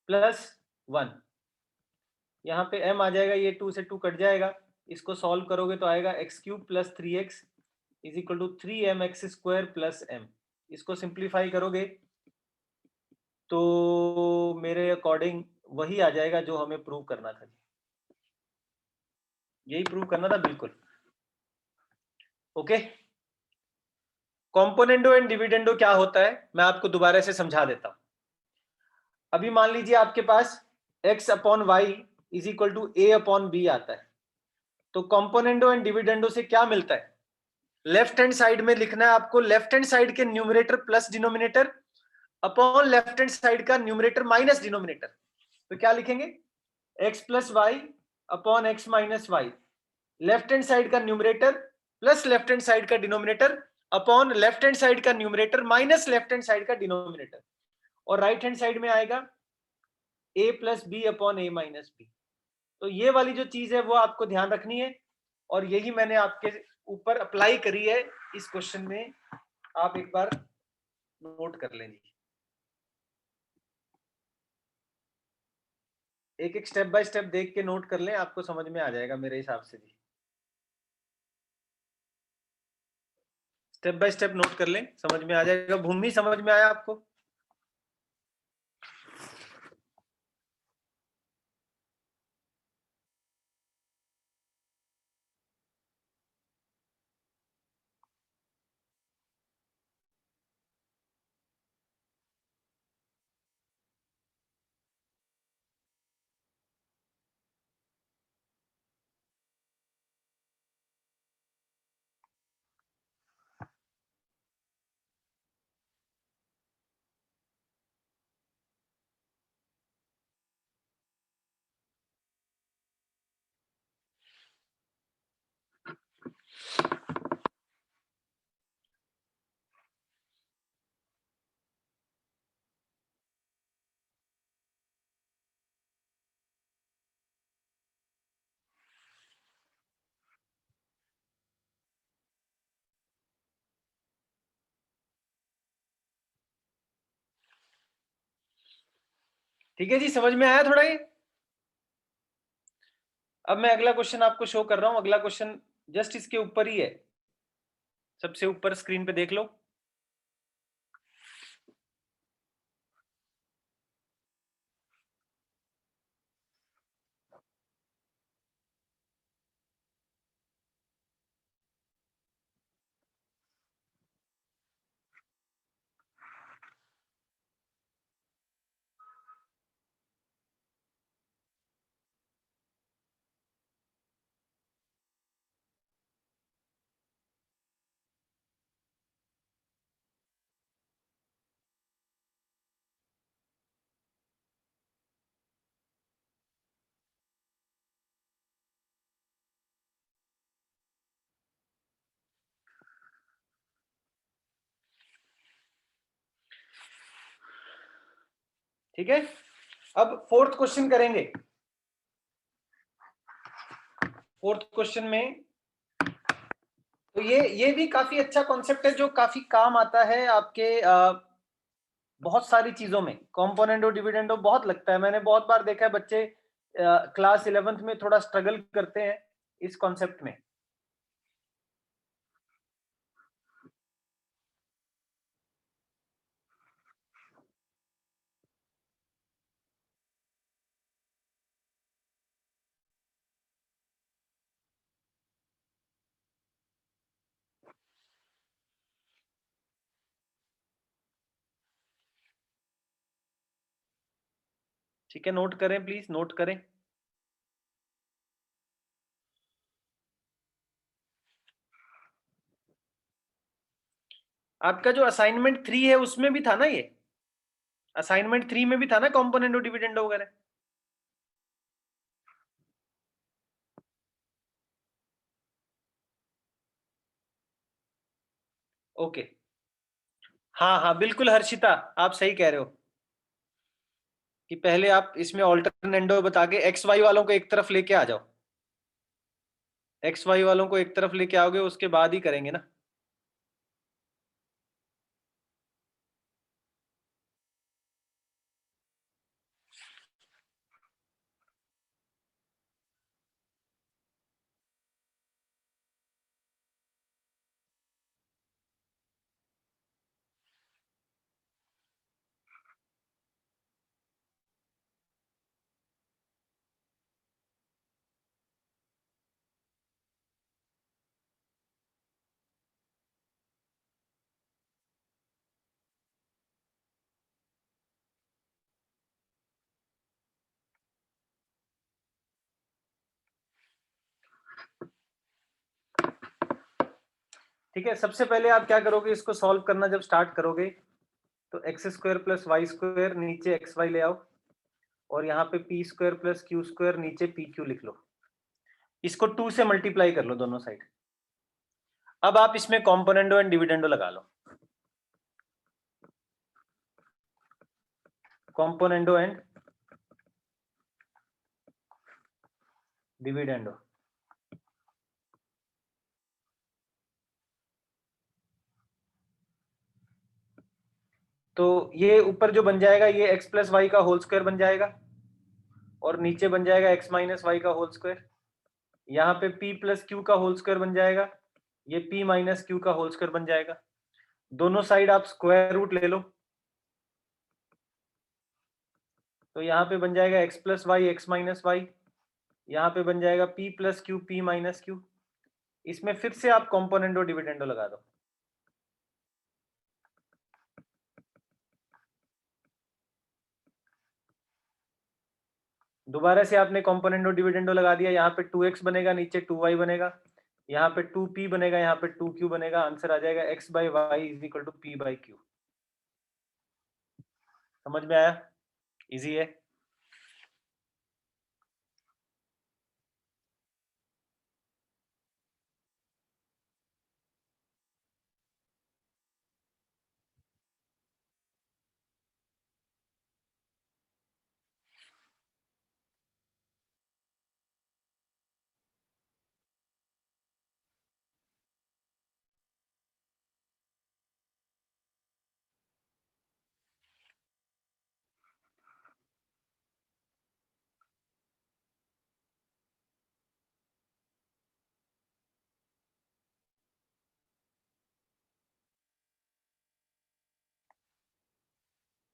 प्लस 1, यहाँ पे m आ जाएगा, ये 2 से 2 कट जाएगा, इसको सॉल्व करोगे तो आएगा x cube plus 3x is equal to 3mx square plus m। इसको सिंप्लीफाई करोगे तो मेरे अकॉर्डिंग वही आ जाएगा जो हमें प्रूव करना था, यही प्रूव करना था, बिल्कुल। ओके, कॉम्पोनेंडो एंड डिविडेंडो क्या होता है मैं आपको दोबारा से समझा देता हूं। अभी मान लीजिए आपके पास x upon Y is equal to a upon B आता है, तो कॉम्पोनेंडो एंड डिविडेंडो से क्या मिलता है? लेफ्ट हैंड साइड में लिखना है आपको लेफ्ट हैंड साइड के numerator plus denominator upon left hand side का न्यूमरेटर माइनस डिनोमिनेटर। तो क्या लिखेंगे, x plus Y upon X minus Y, left hand side का numerator plus left hand side का denominator upon left hand side का numerator minus left hand side का denominator, और right hand side में आएगा a plus B upon A minus B. तो ये वाली जो चीज है वो आपको ध्यान रखनी है, और यही मैंने आपके ऊपर अप्लाई करी है इस क्वेश्चन में, आप एक बार नोट कर लें जी। एक एक स्टेप बाय स्टेप देख के नोट कर लें, आपको समझ में आ जाएगा मेरे हिसाब से जी। स्टेप बाय स्टेप नोट कर लें, समझ में आ जाएगा। भूमि समझ में आया आपको? ठीक है जी, समझ में आया थोड़ा ये? अब मैं अगला क्वेश्चन आपको शो कर रहा हूं। अगला क्वेश्चन जस्ट इसके ऊपर ही है, सबसे ऊपर स्क्रीन पे देख लो। ठीक है, अब फोर्थ क्वेश्चन करेंगे। फोर्थ क्वेश्चन में तो ये भी काफी अच्छा कॉन्सेप्ट है, जो काफी काम आता है आपके बहुत सारी चीजों में। कॉम्पोनेंटो डिविडेंडो बहुत लगता है, मैंने बहुत बार देखा है बच्चे क्लास 11th में थोड़ा स्ट्रगल करते हैं इस कॉन्सेप्ट में। ठीक है, नोट करें प्लीज, नोट करें। आपका जो असाइनमेंट 3 है उसमें भी था ना, ये असाइनमेंट 3 में भी था ना कॉम्पोनेंटो डिविडेंडो वगैरह। ओके, हाँ हाँ बिल्कुल हर्षिता, आप सही कह रहे हो कि पहले आप इसमें ऑल्टरनेंडो बता के एक्स वाई वालों को एक तरफ लेके आ जाओ। एक्स वाई वालों को एक तरफ लेके आओगे उसके बाद ही करेंगे ना। ठीक है, सबसे पहले आप क्या करोगे, इसको सॉल्व करना जब स्टार्ट करोगे तो X square plus Y square नीचे एक्स वाई ले आओ, और यहाँ पे P square plus Q square नीचे पी क्यू लिख लो, इसको 2 से मल्टीप्लाई कर लो दोनों साइड। अब आप इसमें कॉम्पोनेंडो एंड डिविडेंडो लगा लो, कॉम्पोनेंडो एंड डिविडेंडो। तो ये ऊपर जो बन जाएगा ये एक्स प्लस वाई का होल स्क्वायर बन जाएगा, और नीचे बन जाएगा एक्स माइनस वाई का होल स्क्वायर। यहाँ पे p प्लस क्यू का होल स्क्वायर बन जाएगा, ये p माइनस क्यू का होल स्क्वायर बन जाएगा। दोनों साइड आप स्क्वायर रूट ले लो, तो यहाँ पे बन जाएगा x plus Y X minus Y, यहाँ पे बन जाएगा p plus Q p minus Q. इसमें फिर से आप कॉम्पोनेंडो डिविडेंडो लगा दो। दोबारा से आपने कॉम्पोनेंडो डिविडेंडो लगा दिया, यहाँ पे 2x बनेगा, नीचे 2y बनेगा, यहाँ पे 2p बनेगा, यहाँ पे 2q बनेगा। आंसर आ जाएगा x by Y is equal to p by Q. समझ में आया? इजी है।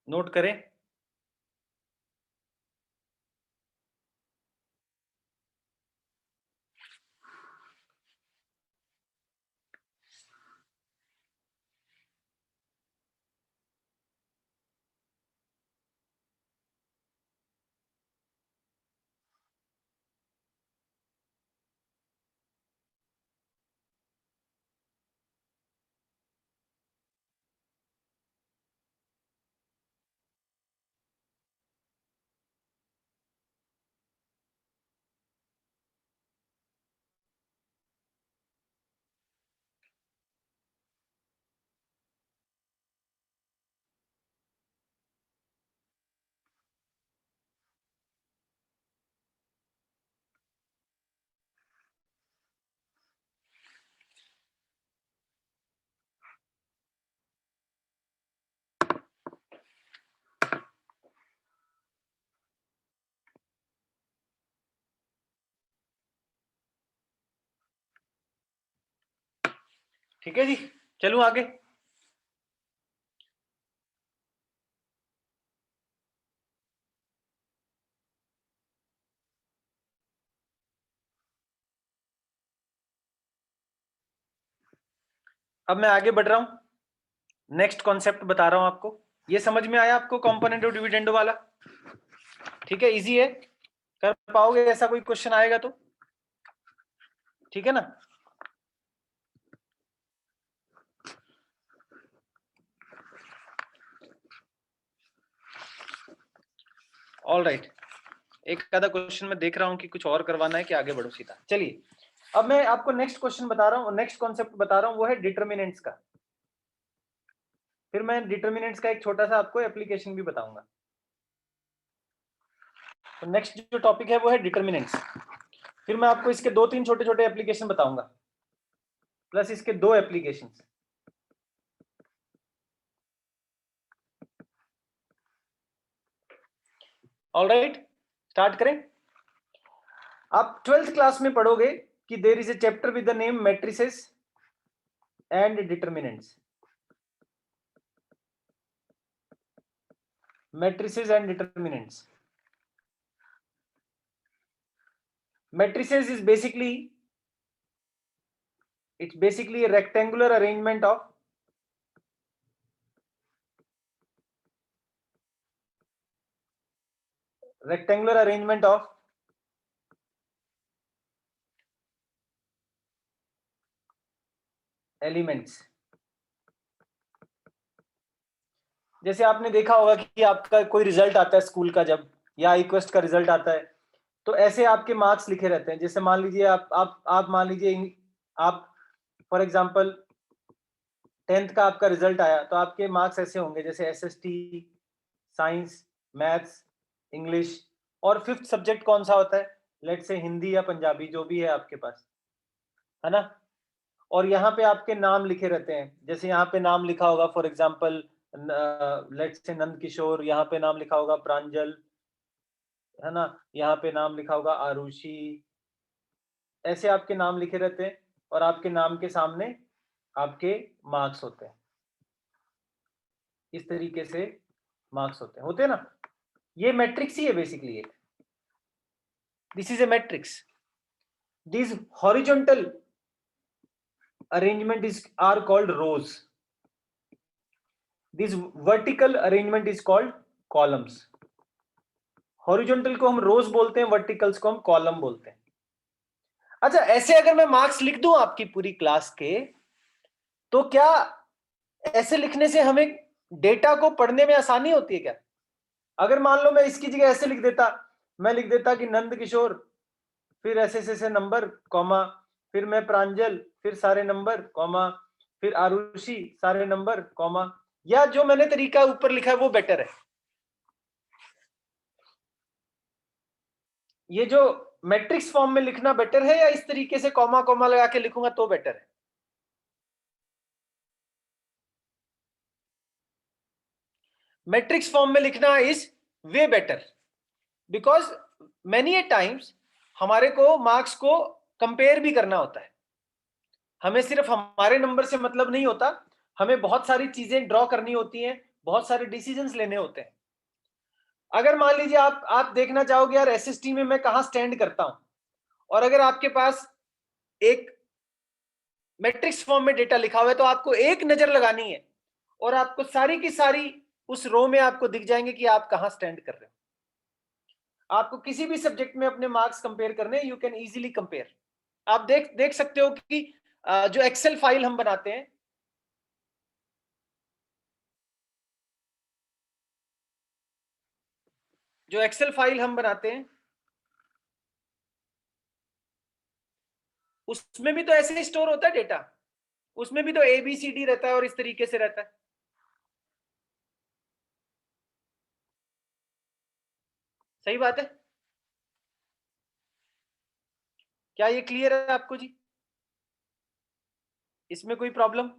नोट करें। ठीक है जी, चलूं आगे। अब मैं आगे बढ़ रहा हूं, नेक्स्ट कॉन्सेप्ट बता रहा हूं आपको। ये समझ में आया आपको कॉम्पोनेंट और डिविडेंडो वाला? ठीक है, इजी है, कर पाओगे? ऐसा कोई क्वेश्चन आएगा तो ठीक है ना। ऑल राइट, एक आधा क्वेश्चन मैं देख रहा हूं कि कुछ और करवाना है कि आगे बढ़ो सीधा। चलिए, अब मैं आपको नेक्स्ट क्वेश्चन बता रहा हूं, नेक्स्ट कॉन्सेप्ट बता रहा हूं, वो है डिटर्मिनेंट्स का। फिर मैं डिटर्मिनेंट्स का एक छोटा सा आपको एप्लीकेशन भी बताऊंगा। तो नेक्स्ट जो टॉपिक है वो है डिटर्मिनेंट्स। फिर मैं आपको इसके 2-3 छोटे छोटे एप्लीकेशन बताऊंगा, प्लस इसके 2 एप्लीकेशन। ऑल राइट, स्टार्ट करें। आप 12th क्लास में पढ़ोगे कि there is a chapter with the name matrices and determinants. Matrices and determinants. Matrices is basically, it's basically a rectangular arrangement of elements. जैसे आपने देखा होगा कि आपका कोई रिजल्ट आता है स्कूल का जब, या इक्वेस्ट का रिजल्ट आता है, तो ऐसे आपके मार्क्स लिखे रहते हैं। जैसे मान लीजिए आप मान लीजिए आप फॉर एग्जांपल 10th का आपका रिजल्ट आया, तो आपके मार्क्स ऐसे होंगे जैसे एसएसटी, साइंस, मैथ्स, इंग्लिश, और 5th सब्जेक्ट कौन सा होता है, लेट्स से हिंदी या पंजाबी, जो भी है आपके पास, है ना। और यहाँ पे आपके नाम लिखे रहते हैं, जैसे यहाँ पे नाम लिखा होगा for example let's say Nand Kishore, यहाँ पे नाम लिखा होगा प्रांजल, है ना, यहाँ पे नाम लिखा होगा आरुषि, ऐसे आपके नाम लिखे रहते हैं, और आपके नाम के सामने आपके मार्क्स होते हैं। इस तरीके से मार्क्स होते हैं ना। ये मैट्रिक्स ही है बेसिकली। एक this is a matrix. This horizontal arrangement are called rows. This vertical arrangement is called columns. Horizontal को हम रोज बोलते हैं, वर्टिकल्स को हम कॉलम बोलते हैं। अच्छा, ऐसे अगर मैं मार्क्स लिख दूं आपकी पूरी क्लास के, तो क्या ऐसे लिखने से हमें डेटा को पढ़ने में आसानी होती है क्या? अगर मान लो मैं इसकी जगह ऐसे लिख देता, मैं लिख देता कि नंद किशोर, फिर ऐसे नंबर, कॉमा, फिर मैं प्रांजल, फिर सारे नंबर, कॉमा, फिर आरुषि, सारे नंबर, कॉमा, या जो मैंने तरीका ऊपर लिखा है वो बेटर है? ये जो मैट्रिक्स फॉर्म में लिखना बेटर है, या इस तरीके से कॉमा कॉमा लगा के लिखूंगा तो बेटर है? मैट्रिक्स फॉर्म में लिखना is way better, because many A times हमारे को मार्क्स को कंपेयर भी करना होता है। हमें सिर्फ हमारे नंबर से मतलब नहीं होता, हमें बहुत सारी चीजें ड्रॉ करनी होती हैं, बहुत सारे डिसीजंस लेने होते हैं। अगर मान लीजिए आप देखना चाहोगे यार एसएसटी में मैं कहां स्टैंड करता हूं, और अगर आपके पास एक मैट्रिक्स फॉर्म में डेटा लिखा हुआ है, तो आपको एक नजर लगानी है और आपको सारी की सारी उस रो में आपको दिख जाएंगे कि आप कहां स्टैंड कर रहे हो। आपको किसी भी सब्जेक्ट में अपने मार्क्स कंपेयर करने, यू कैन इजीली कंपेयर। आप देख सकते हो कि जो एक्सेल फाइल हम बनाते हैं, जो एक्सेल फाइल हम बनाते हैं उसमें भी तो ऐसे ही स्टोर होता है डेटा, उसमें भी तो ABCD रहता है और इस तरीके से रहता है। सही बात है। क्या ये क्लियर है आपको जी? इसमें कोई प्रॉब्लम?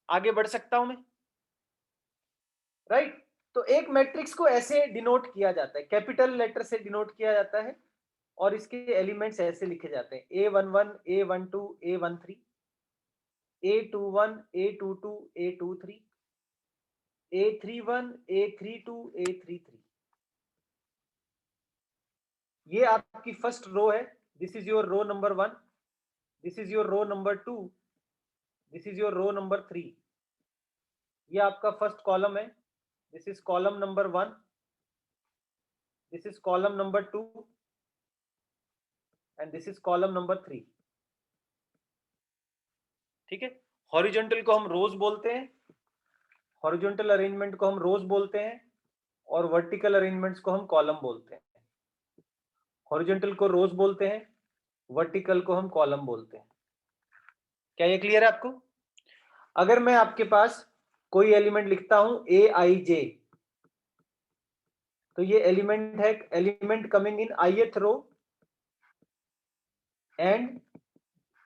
आगे बढ़ सकता हूं मैं? राइट। तो एक मैट्रिक्स को ऐसे डिनोट किया जाता है, कैपिटल लेटर से डिनोट किया जाता है, और इसके एलिमेंट्स ऐसे लिखे जाते हैं A11, A12, A13, A21, A22, A23, A31, A32, A33। ये आपकी फर्स्ट रो है, this is your row number 1, this is your row number 2, this is your row number 3। ये आपका फर्स्ट कॉलम है, this is column number 1, this is column number 2, and this is column number 3। ठीक है। Horizontal को हम रोज बोलते हैं, horizontal arrangement को हम रोज बोलते हैं, और वर्टिकल अरेंजमेंट्स को हम कॉलम बोलते हैं। हॉरिजॉन्टल को रोज बोलते हैं, वर्टिकल को हम कॉलम बोलते हैं। क्या ये क्लियर है आपको? अगर मैं आपके पास कोई एलिमेंट लिखता हूं AIJ, तो ये एलिमेंट है, element coming in ith row and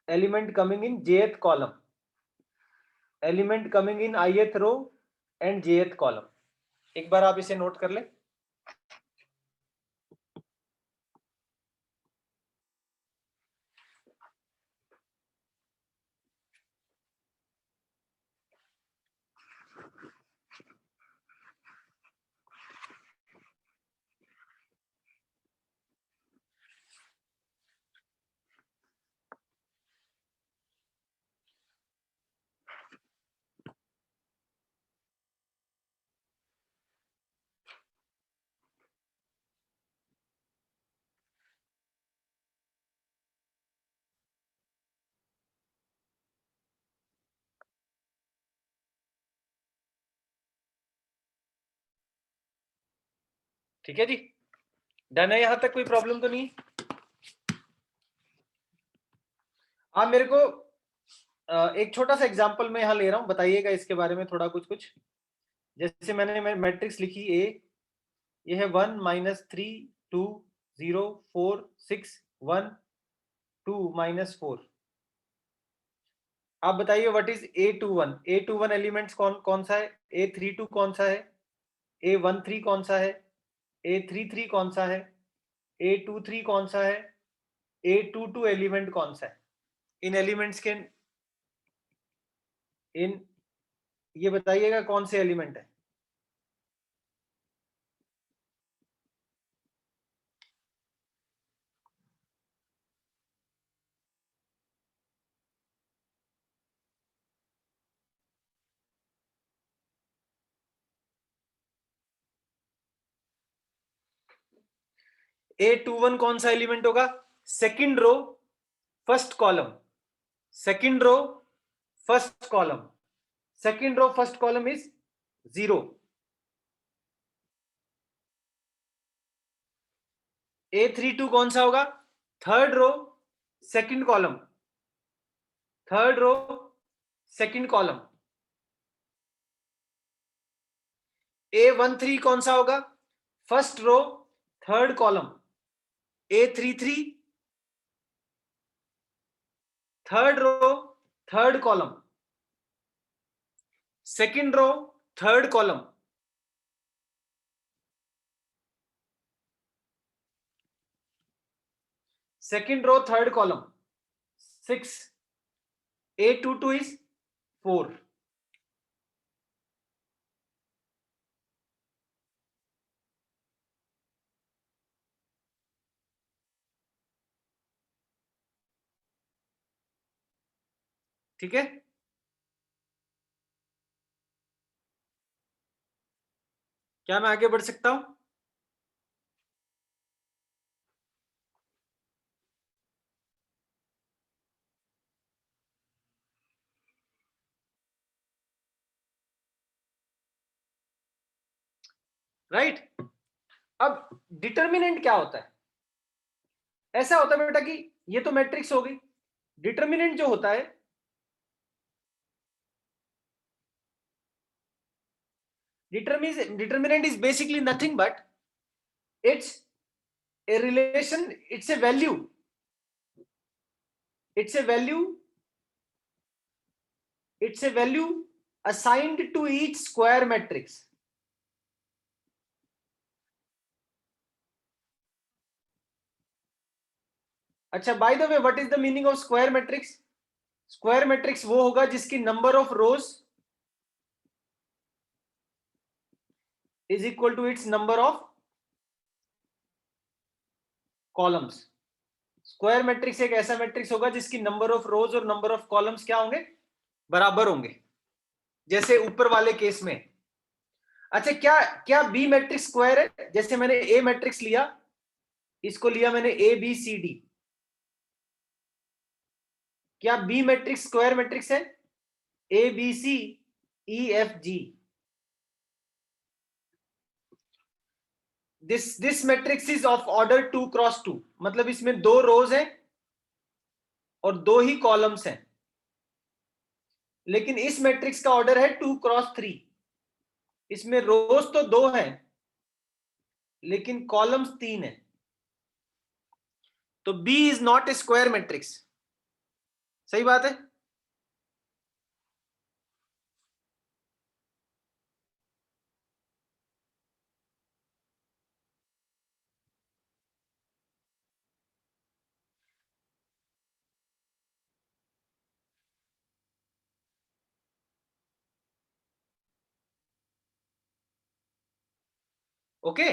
element coming in jth column, element coming in ith row and jth column. एक बार आप इसे नोट कर ले। ठीक है जी, डन है, यहां तक कोई प्रॉब्लम तो नहीं? आप मेरे को एक छोटा सा एग्जांपल मैं यहां ले रहा हूं, बताइएगा इसके बारे में थोड़ा कुछ। जैसे मैंने मैट्रिक्स लिखी ए, ये है 1 -3 2 0 4 6 1 2 -4। आप बताइए what is A21? A21 elements कौन सा है? A32 कौन सा है? A13 कौन सा है? A33 कौन सा है? A23 कौन सा है? A22 एलिमेंट कौन सा है? इन एलिमेंट्स के इन ये बताइएगा कौन से एलिमेंट है? A21 कौन सा एलिमेंट होगा? Second row first column, second row first column, second row first column is 0। A32 कौन सा होगा? Third row second column, third row second column. A13 कौन सा होगा? First row third column. A33 third row third column, second row third column. Second row third column 6। A22 is 4। ठीक है, क्या मैं आगे बढ़ सकता हूं? राइट। अब डिटर्मिनेंट क्या होता है? ऐसा होता है बेटा कि ये तो मैट्रिक्स हो गई, डिटर्मिनेंट जो होता है determinant is basically nothing but it's a relation, it's a value, it's a value, it's a value assigned to each square matrix। अच्छा, by the way what is the meaning of square matrix? Square matrix वो होगा जिसकी number of rows is equal to its number of columns. Square matrix एक ऐसा matrix होगा जिसकी number of रोज और number of columns क्या होंगे? बराबर होंगे, जैसे ऊपर वाले केस में। अच्छा, क्या क्या बी मैट्रिक्स स्क्वायर है? जैसे मैंने ए मैट्रिक्स लिया, इसको लिया मैंने ए बी सी डी, क्या बी मैट्रिक्स स्क्वायर मैट्रिक्स है? A B C E F G. This matrix is of order 2 cross 2, मतलब इसमें 2 रोज हैं और 2 ही कॉलम्स हैं, लेकिन इस मैट्रिक्स का ऑर्डर है 2 क्रॉस 3। इसमें रोज तो 2 हैं लेकिन कॉलम्स 3 हैं, तो B is not a square matrix. सही बात है? ओके।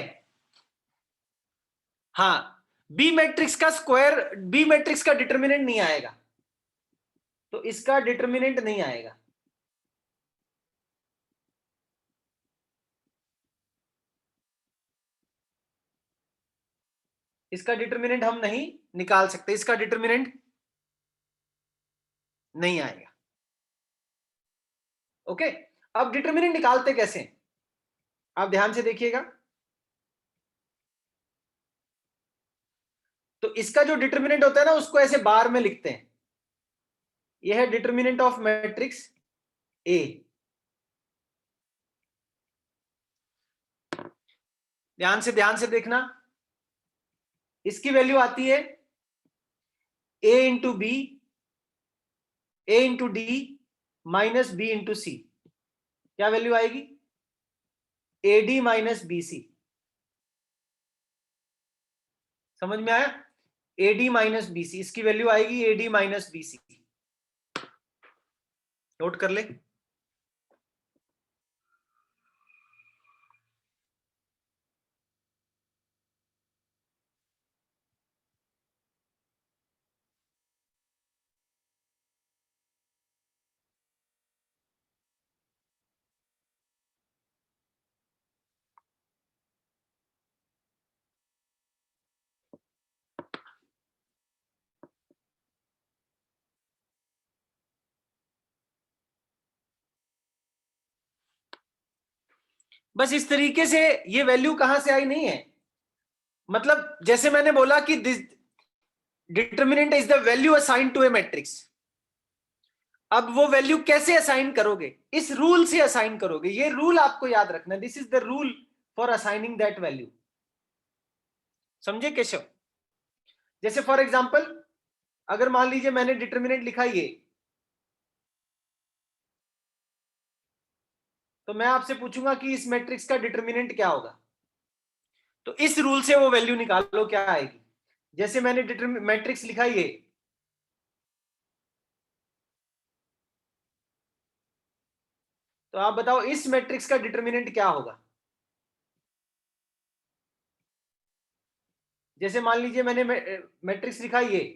हाँ, बी मैट्रिक्स का स्क्वायर, बी मैट्रिक्स का डिटर्मिनेंट नहीं आएगा, तो इसका डिटर्मिनेंट नहीं आएगा। इसका डिटर्मिनेंट हम नहीं निकाल सकते, इसका डिटर्मिनेंट नहीं आएगा। ओके, अब डिटर्मिनेंट निकालते कैसे? आप ध्यान से देखिएगा। तो इसका जो डिटर्मिनेंट होता है ना उसको ऐसे बार में लिखते हैं, यह है डिटर्मिनेंट ऑफ मैट्रिक्स ए। ध्यान से देखना, इसकी वैल्यू आती है a into B, a into D minus B into C. क्या वैल्यू आएगी? AD minus BC। समझ में आया? AD माइनस BC, इसकी वैल्यू आएगी AD माइनस BC। नोट कर ले। बस इस तरीके से ये वैल्यू कहां से आई नहीं है, मतलब जैसे मैंने बोला कि this determinant is the value assign to a matrix. अब वो वैल्यू कैसे असाइन करोगे? इस रूल से असाइन करोगे। ये रूल आपको याद रखना, this is the rule for assigning that value. समझे केशव? जैसे फॉर एग्जांपल अगर मान लीजिए मैंने डिटर्मिनेंट लिखा ये, तो मैं आपसे पूछूंगा कि इस मैट्रिक्स का डिटर्मिनेंट क्या होगा, तो इस रूल से वो वैल्यू निकालो क्या आएगी। जैसे मैंने मैट्रिक्स लिखा ये, तो आप बताओ इस मैट्रिक्स का डिटर्मिनेंट क्या होगा। जैसे मान लीजिए मैंने मैट्रिक्स लिखा ये,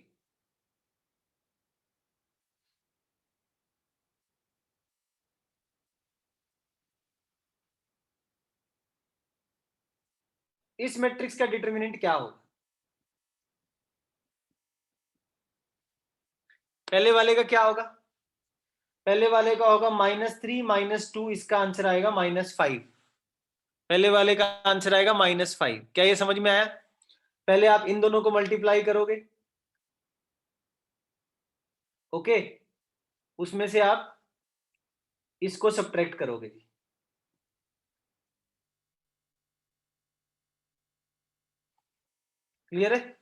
इस मैट्रिक्स का डिटर्मिनेंट क्या होगा? पहले वाले का क्या होगा? पहले वाले का होगा -3 -2, इसका आंसर आएगा -5। पहले वाले का आंसर आएगा -5। क्या ये समझ में आया? पहले आप इन दोनों को मल्टीप्लाई करोगे, ओके, उसमें से आप इसको सब्ट्रैक्ट करोगे। क्लियर है?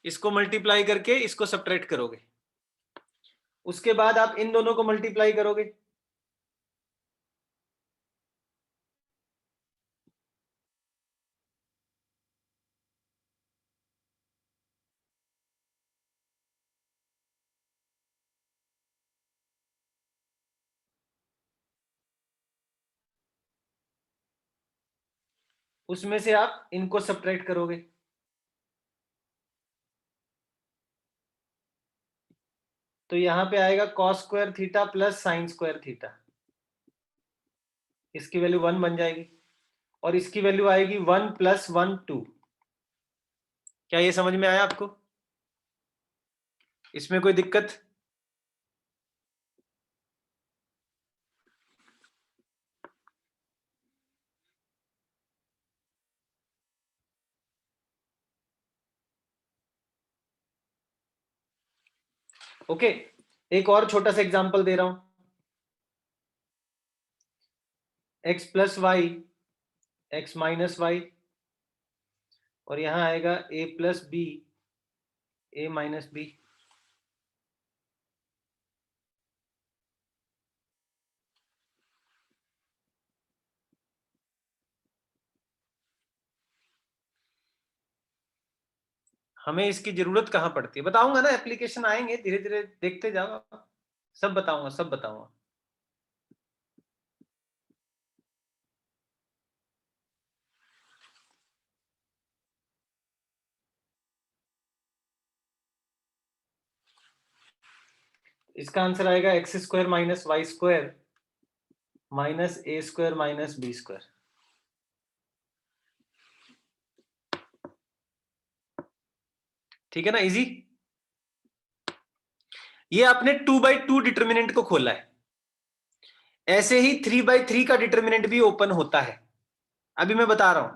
इसको मल्टीप्लाई करके इसको सब्ट्रैक्ट करोगे, उसके बाद आप इन दोनों को मल्टीप्लाई करोगे, उसमें से आप इनको सब्ट्रैक्ट करोगे, तो यहां पे आएगा cos square theta plus sine square theta. इसकी वैल्यू 1 बन जाएगी और इसकी वैल्यू आएगी 1 + 1 2। क्या ये समझ में आया आपको? इसमें कोई दिक्कत? ओके, एक और छोटा सा एग्जांपल दे रहा हूं। x + y, x - y, और यहां आएगा a + b, a - b। हमें इसकी जरूरत कहां पड़ती है? बताऊंगा ना, एप्लीकेशन आएंगे धीरे धीरे, देखते जाओ, सब बताऊंगा, सब बताऊंगा। इसका आंसर आएगा x² - y² -a² - b²। ठीक है ना, इजी। ये आपने 2/2 डिटर्मिनेंट को खोला है, ऐसे ही 3/3 का डिटर्मिनेंट भी ओपन होता है। अभी मैं बता रहा हूं।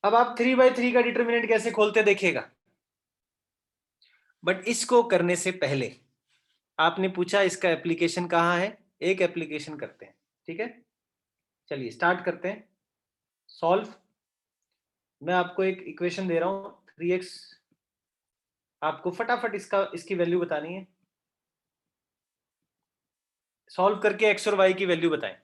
अब आप 3/3 का डिटरमिनेंट कैसे खोलते देखिएगा, बट इसको करने से पहले आपने पूछा इसका एप्लीकेशन कहाँ है, एक एप्लीकेशन करते हैं, ठीक है। चलिए स्टार्ट करते हैं सॉल्व। मैं आपको एक इक्वेशन दे रहा हूं 3x, आपको फटाफट इसकी वैल्यू बतानी है, सॉल्व करके x और y की वैल्यू बताएं।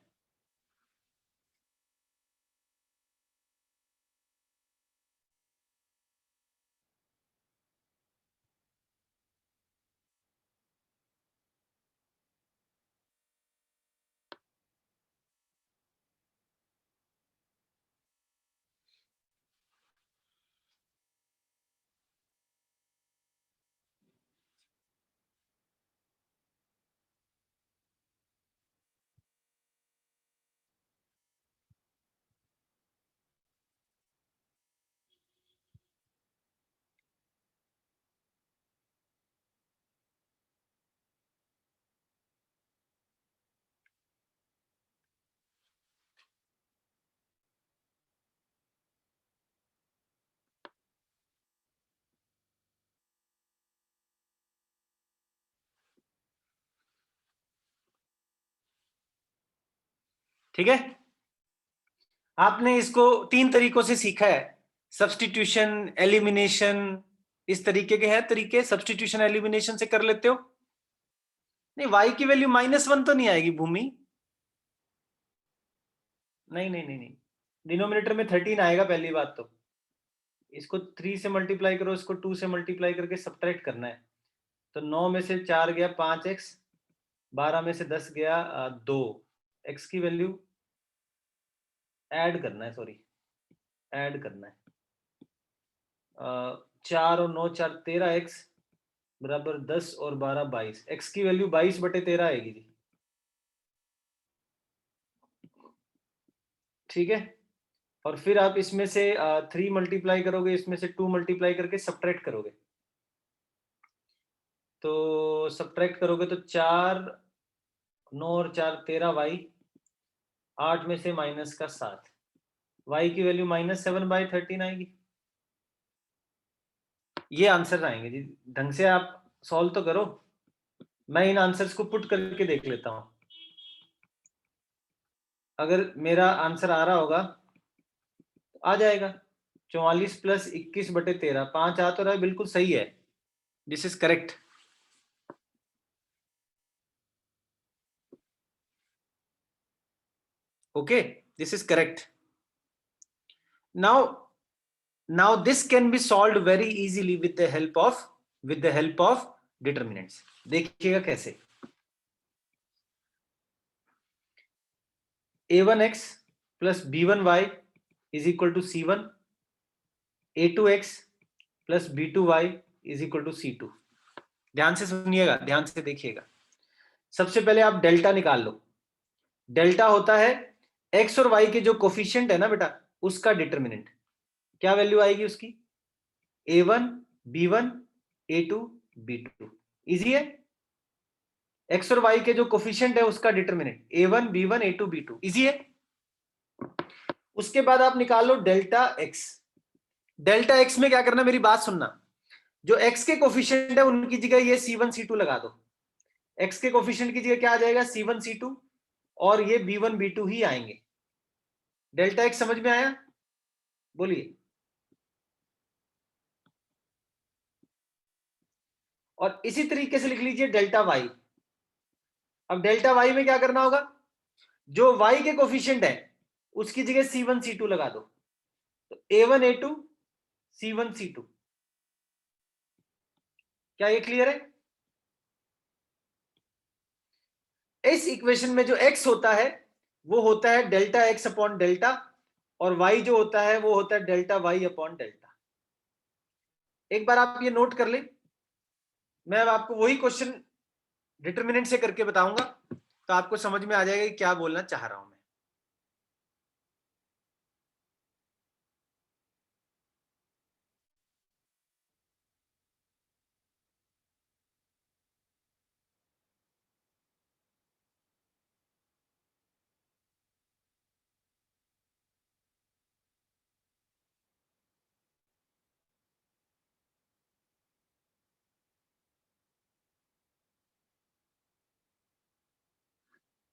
ठीक है, आपने इसको 3 तरीकों से सीखा है, सब्स्टिट्यूशन, एलिमिनेशन, इस तरीके के हैं तरीके, सब्स्टिट्यूशन एलिमिनेशन से कर लेते हो। नहीं, y की वैल्यू -1 तो नहीं आएगी भूमि, नहीं नहीं नहीं नहीं, डिनोमिनेटर में 13 आएगा पहली बात तो, इसको 3 से मल्टीप्लाई करो, इसको 2 से मल्टीप्लाई करके सब्ट्रैक्ट करना है, तो 9 में से 4 गया 5x, 12 में से 10 गया 2, x की वैल्यू ऐड करना है, सॉरी ऐड करना है, 4 और 9 4 13x बराबर 10 और 12 22, x की वैल्यू 22/13 आएगी जी, ठीक है। और फिर आप इसमें से 3 मल्टीप्लाई करोगे, इसमें से 2 मल्टीप्लाई करके सब्ट्रैक्ट करोगे, तो सब्ट्रैक्ट करोगे तो 4 9 और 4 13y, 8 में से माइनस का 7, y की वैल्यू -7/13 आएगी। ये आंसर आएंगे जी, ढंग से आप सॉल्व तो करो, मैं इन आंसर्स को पुट करके देख लेता हूं, अगर मेरा आंसर आ रहा होगा तो आ जाएगा 44 + 21/13, 5 आ तो रहा है, बिल्कुल सही है, this is correct. Okay, this is correct. Now this can be solved very easily with the help of determinants. देखिएगा कैसे, a1x plus b1y is equal to c1, a2x plus b2y is equal to c2। ध्यान से सुनिएगा, ध्यान से देखिएगा, सबसे पहले आप डेल्टा निकाल लो। डेल्टा होता है x और y के जो कोफिशिएंट है ना बेटा, उसका डिटरमिनेंट, क्या वैल्यू आएगी उसकी, a1 b1 a2 b2, easy है। x और y के जो कोफिशिएंट है उसका determinant a1 b1 a2 b2, easy है। उसके बाद आप निकाल लो डेल्टा x। डेल्टा x में क्या करना, मेरी बात सुनना, जो x के कोफिशिएंट है उनकी जगह ये c1 c2 लगा दो, x के कोफिशिएंट की जगह क्या आ जाएगा, c1 c2, और ये b1 b2 ही आएंगे। डेल्टा x समझ में आया, बोलिए। और इसी तरीके से लिख लीजिए डेल्टा y। अब डेल्टा y में क्या करना होगा, जो y के कोफिशिएंट है उसकी जगह c1 c2 लगा दो, तो a1 a2 c1 c2, क्या ये क्लियर है। इस इक्वेशन में जो x होता है वो होता है डेल्टा x अपॉन डेल्टा, और y जो होता है वो होता है डेल्टा y अपॉन डेल्टा। एक बार आप ये नोट कर लें, मैं अब आपको वही क्वेश्चन डिटरमिनेंट से करके बताऊंगा, तो आपको समझ में आ जाएगा कि क्या बोलना चाह रहा हूं मैं।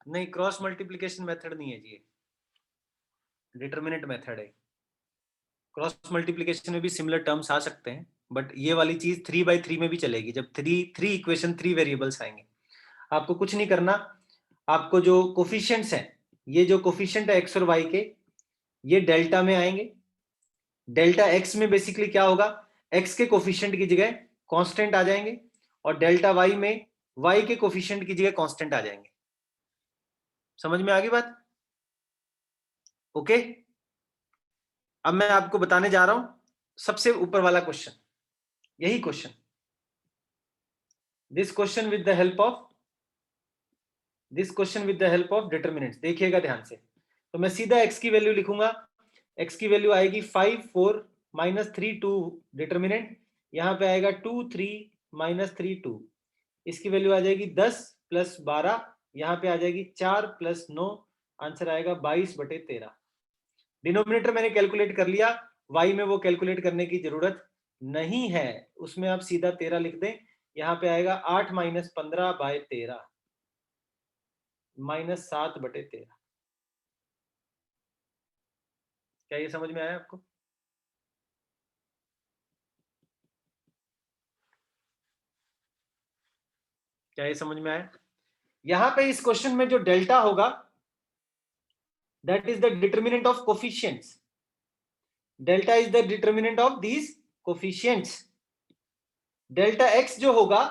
नहीं, क्रॉस मल्टीप्लिकेशन मेथड नहीं है जी, ये डिटरमिनेंट मेथड है। क्रॉस मल्टीप्लिकेशन में भी सिमिलर टर्म्स आ सकते हैं, बट ये वाली चीज 3/3 में भी चलेगी, जब थ्री इक्वेशन 3 वेरिएबल्स आएंगे। आपको कुछ नहीं करना, आपको जो कोफिशिएंट्स हैं, ये जो कोफिशिएंट है एक्स और वाई के, ये डेल्टा में आएंगे। डेल्टा एक्स में बेसिकली क्या होगा, एक्स के कोफिशिएंट की जगह कांस्टेंट आ जाएंगे, और डेल्टा वाई में वाई के कोफिशिएंट की जगह कांस्टेंट आ जाएंगे। समझ में आ गई बात? ओके, अब मैं आपको बताने जा रहा हूं सबसे ऊपर वाला क्वेश्चन, यही question, this question with the help of determinants. देखिएगा ध्यान से। तो मैं सीधा x की वैल्यू लिखूंगा, x की वैल्यू आएगी 5 4 -3 2 डिटरमिनेंट, यहां पे आएगा 2 3 -3 2, इसकी वैल्यू आ जाएगी 10 + 12, यहां पे आ जाएगी 4 + 9, आंसर आएगा 22/13। डिनोमिनेटर मैंने कैलकुलेट कर लिया, y में वो कैलकुलेट करने की जरूरत नहीं है, उसमें आप सीधा 13 लिख दें, यहां पे आएगा 8 - 15/13 -7/13। क्या ये समझ में आया आपको? क्या ये समझ में आया? यहां पे इस क्वेश्चन में जो डेल्टा होगा, that is the determinant of coefficients. Delta is the determinant of these coefficients. Delta x जो होगा,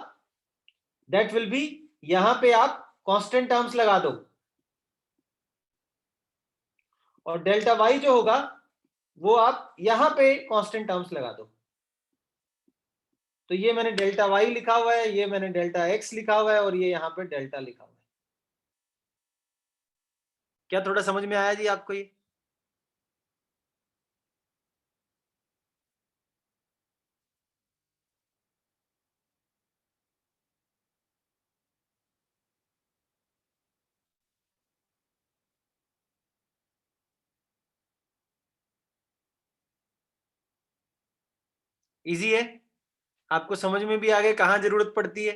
दैट विल बी, यहां पे आप कांस्टेंट टर्म्स लगा दो, और डेल्टा वाई जो होगा वो आप यहां पे कांस्टेंट टर्म्स लगा दो। तो ये मैंने डेल्टा वाई लिखा हुआ है, ये मैंने डेल्टा एक्स लिखा हुआ है, और ये यहां पे डेल्टा लिखा हुआ है। क्या थोड़ा समझ में आया जी आपको ये? इजी है? आपको समझ में भी आ गया कहां जरूरत पड़ती है?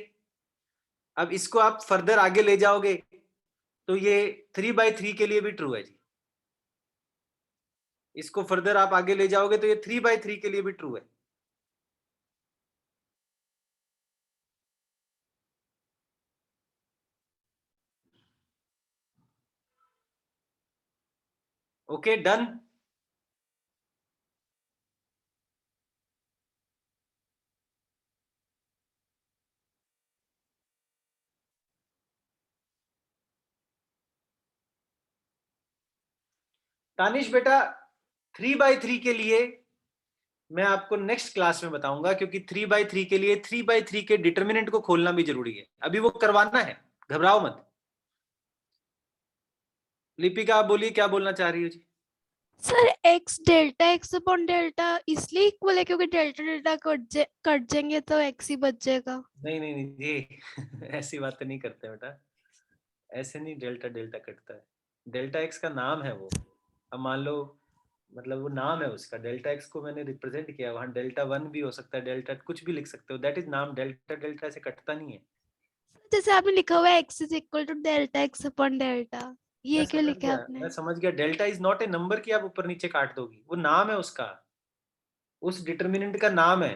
अब इसको आप फर्दर आगे ले जाओगे तो ये 3/3 के लिए भी ट्रू है जी। इसको फर्दर आप आगे ले जाओगे तो ये 3/3 के लिए भी ट्रू है। Okay, done. तानिश बेटा, 3/3 के लिए मैं आपको नेक्स्ट क्लास में बताऊंगा, क्योंकि 3/3 के लिए 3/3 के डिटरमिनेंट को खोलना भी जरूरी है, अभी वो करवाना है, घबराओ मत। लिपिका आप बोलिए, क्या बोलना चाह रही हो जी? Sir x delta x upon delta इसलिए इक्वल है क्योंकि डेल्टा डेल्टा कट जाएंगे तो x ही बच जाएगा। नहीं नहीं नहीं जी ऐसी बातें नहीं करते बेटा, ऐसे नहीं डेल्टा डेल्टा कटता है। डेल्टा एक्स का नाम है वो। अब मान लो, मतलब वो नाम है उसका, डेल्टा एक्स को मैंने रिप्रेजेंट किया, वहां डेल्टा 1 भी हो सकता है, डेल्टा कुछ भी लिख सकते हो, दैट इज नाम। डेल्टा डेल्टा से कटता नहीं है। जैसे आपने लिखा हुआ है x is equal to delta x upon delta, ये मैं क्यों समझ लिखा गया, आपने? मैं समझ गया। Delta is not A number कि आप ऊपर नीचे काट दोगी, वो नाम है उसका, उस डिटरमिनेंट का नाम है।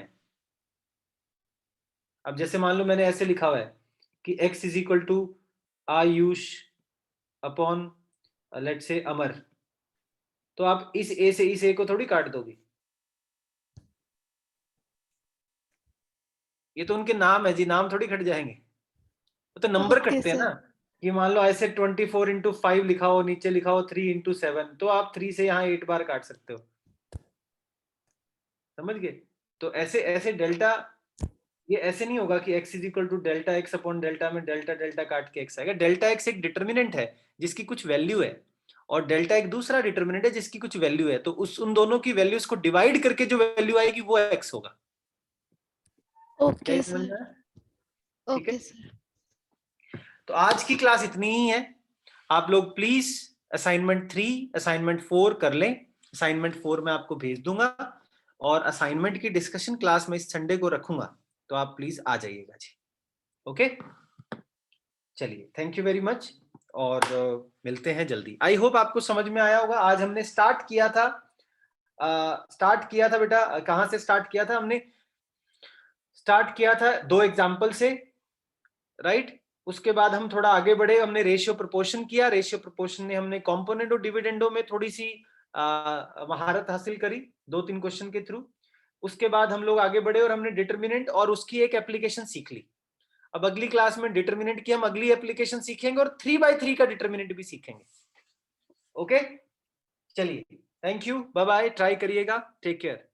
अब जैसे मान लो मैंने ऐसे लिखा हुआ है कि x is equal to Ayush upon लेट से अमर, तो आप इस a से इस a को थोड़ी काट दोगी, ये तो उनके नाम है जी, नाम थोड़ी कट जाएंगे, वो तो नंबर ओके कटते हैं सर। ना। कि मान लो ऐसे 24 × 5 लिखा हो, नीचे लिखा हो 3 × 7, तो आप 3 से यहाँ 8 बार काट सकते हो, समझ गए? तो ऐसे ऐसे डेल्टा, ये ऐसे नहीं होगा कि x is equal to delta X upon delta में डेल्टा डेल्टा काट के x आएगा। डेल्टा x एक डिटरमिनेंट है जिसकी कुछ वैल्यू है, और डेल्टा एक दूसरा डिटरमिनेंट है जिसकी कुछ वैल्यू है, तो उन दोनों की वैल्यूज को डिवाइड करके जो वैल्यू आएगी वो x होगा। क्या ओके ये समझ में सर। आया? ठीक है, ओके सर। तो आज की क्लास इतनी ही है। आप लोग प्लीज असाइनमेंट 3 असाइनमेंट 4 कर लें। असाइनमेंट 4 मैं आपको भेज दूंगा, और असाइनमेंट की डिस्कशन क्लास में इस संडे को रखूंगा, तो आप प्लीज आ जाइएगा जी। ओके, चलिए, थैंक यू वेरी मच। और मिलते हैं जल्दी। आई होप आपको समझ में आया होगा। आज हमने स्टार्ट किया था बेटा, कहाँ से स्टार्ट किया था? हमने स्टार्ट किया था 2 एग्जाम्पल से, राइट? उसके बाद हम थोड़ा आगे बढ़े, हमने रेशियो प्रोपोर्शन किया। रेशियो प्रोपोर्शन ने हमने कंपोनेंट और डिविडेंडो में थोड़ी सी महारत हासिल करी 2-3 क्वेश्चन के थ्रू। उसके बाद हम लोग आगे बढ़े और हमने डिटर्मिनेंट और उसकी एक एप्लीकेशन सीख ली। अब अगली क्लास में डिटर्मिनेंट की हम अगली एप्लीकेशन सीखेंगे और 3x3 का डिटर्मिनेंट भी सीखेंगे। ओके, चलिए, thank you, bye bye, try करिएगा, टेक केयर।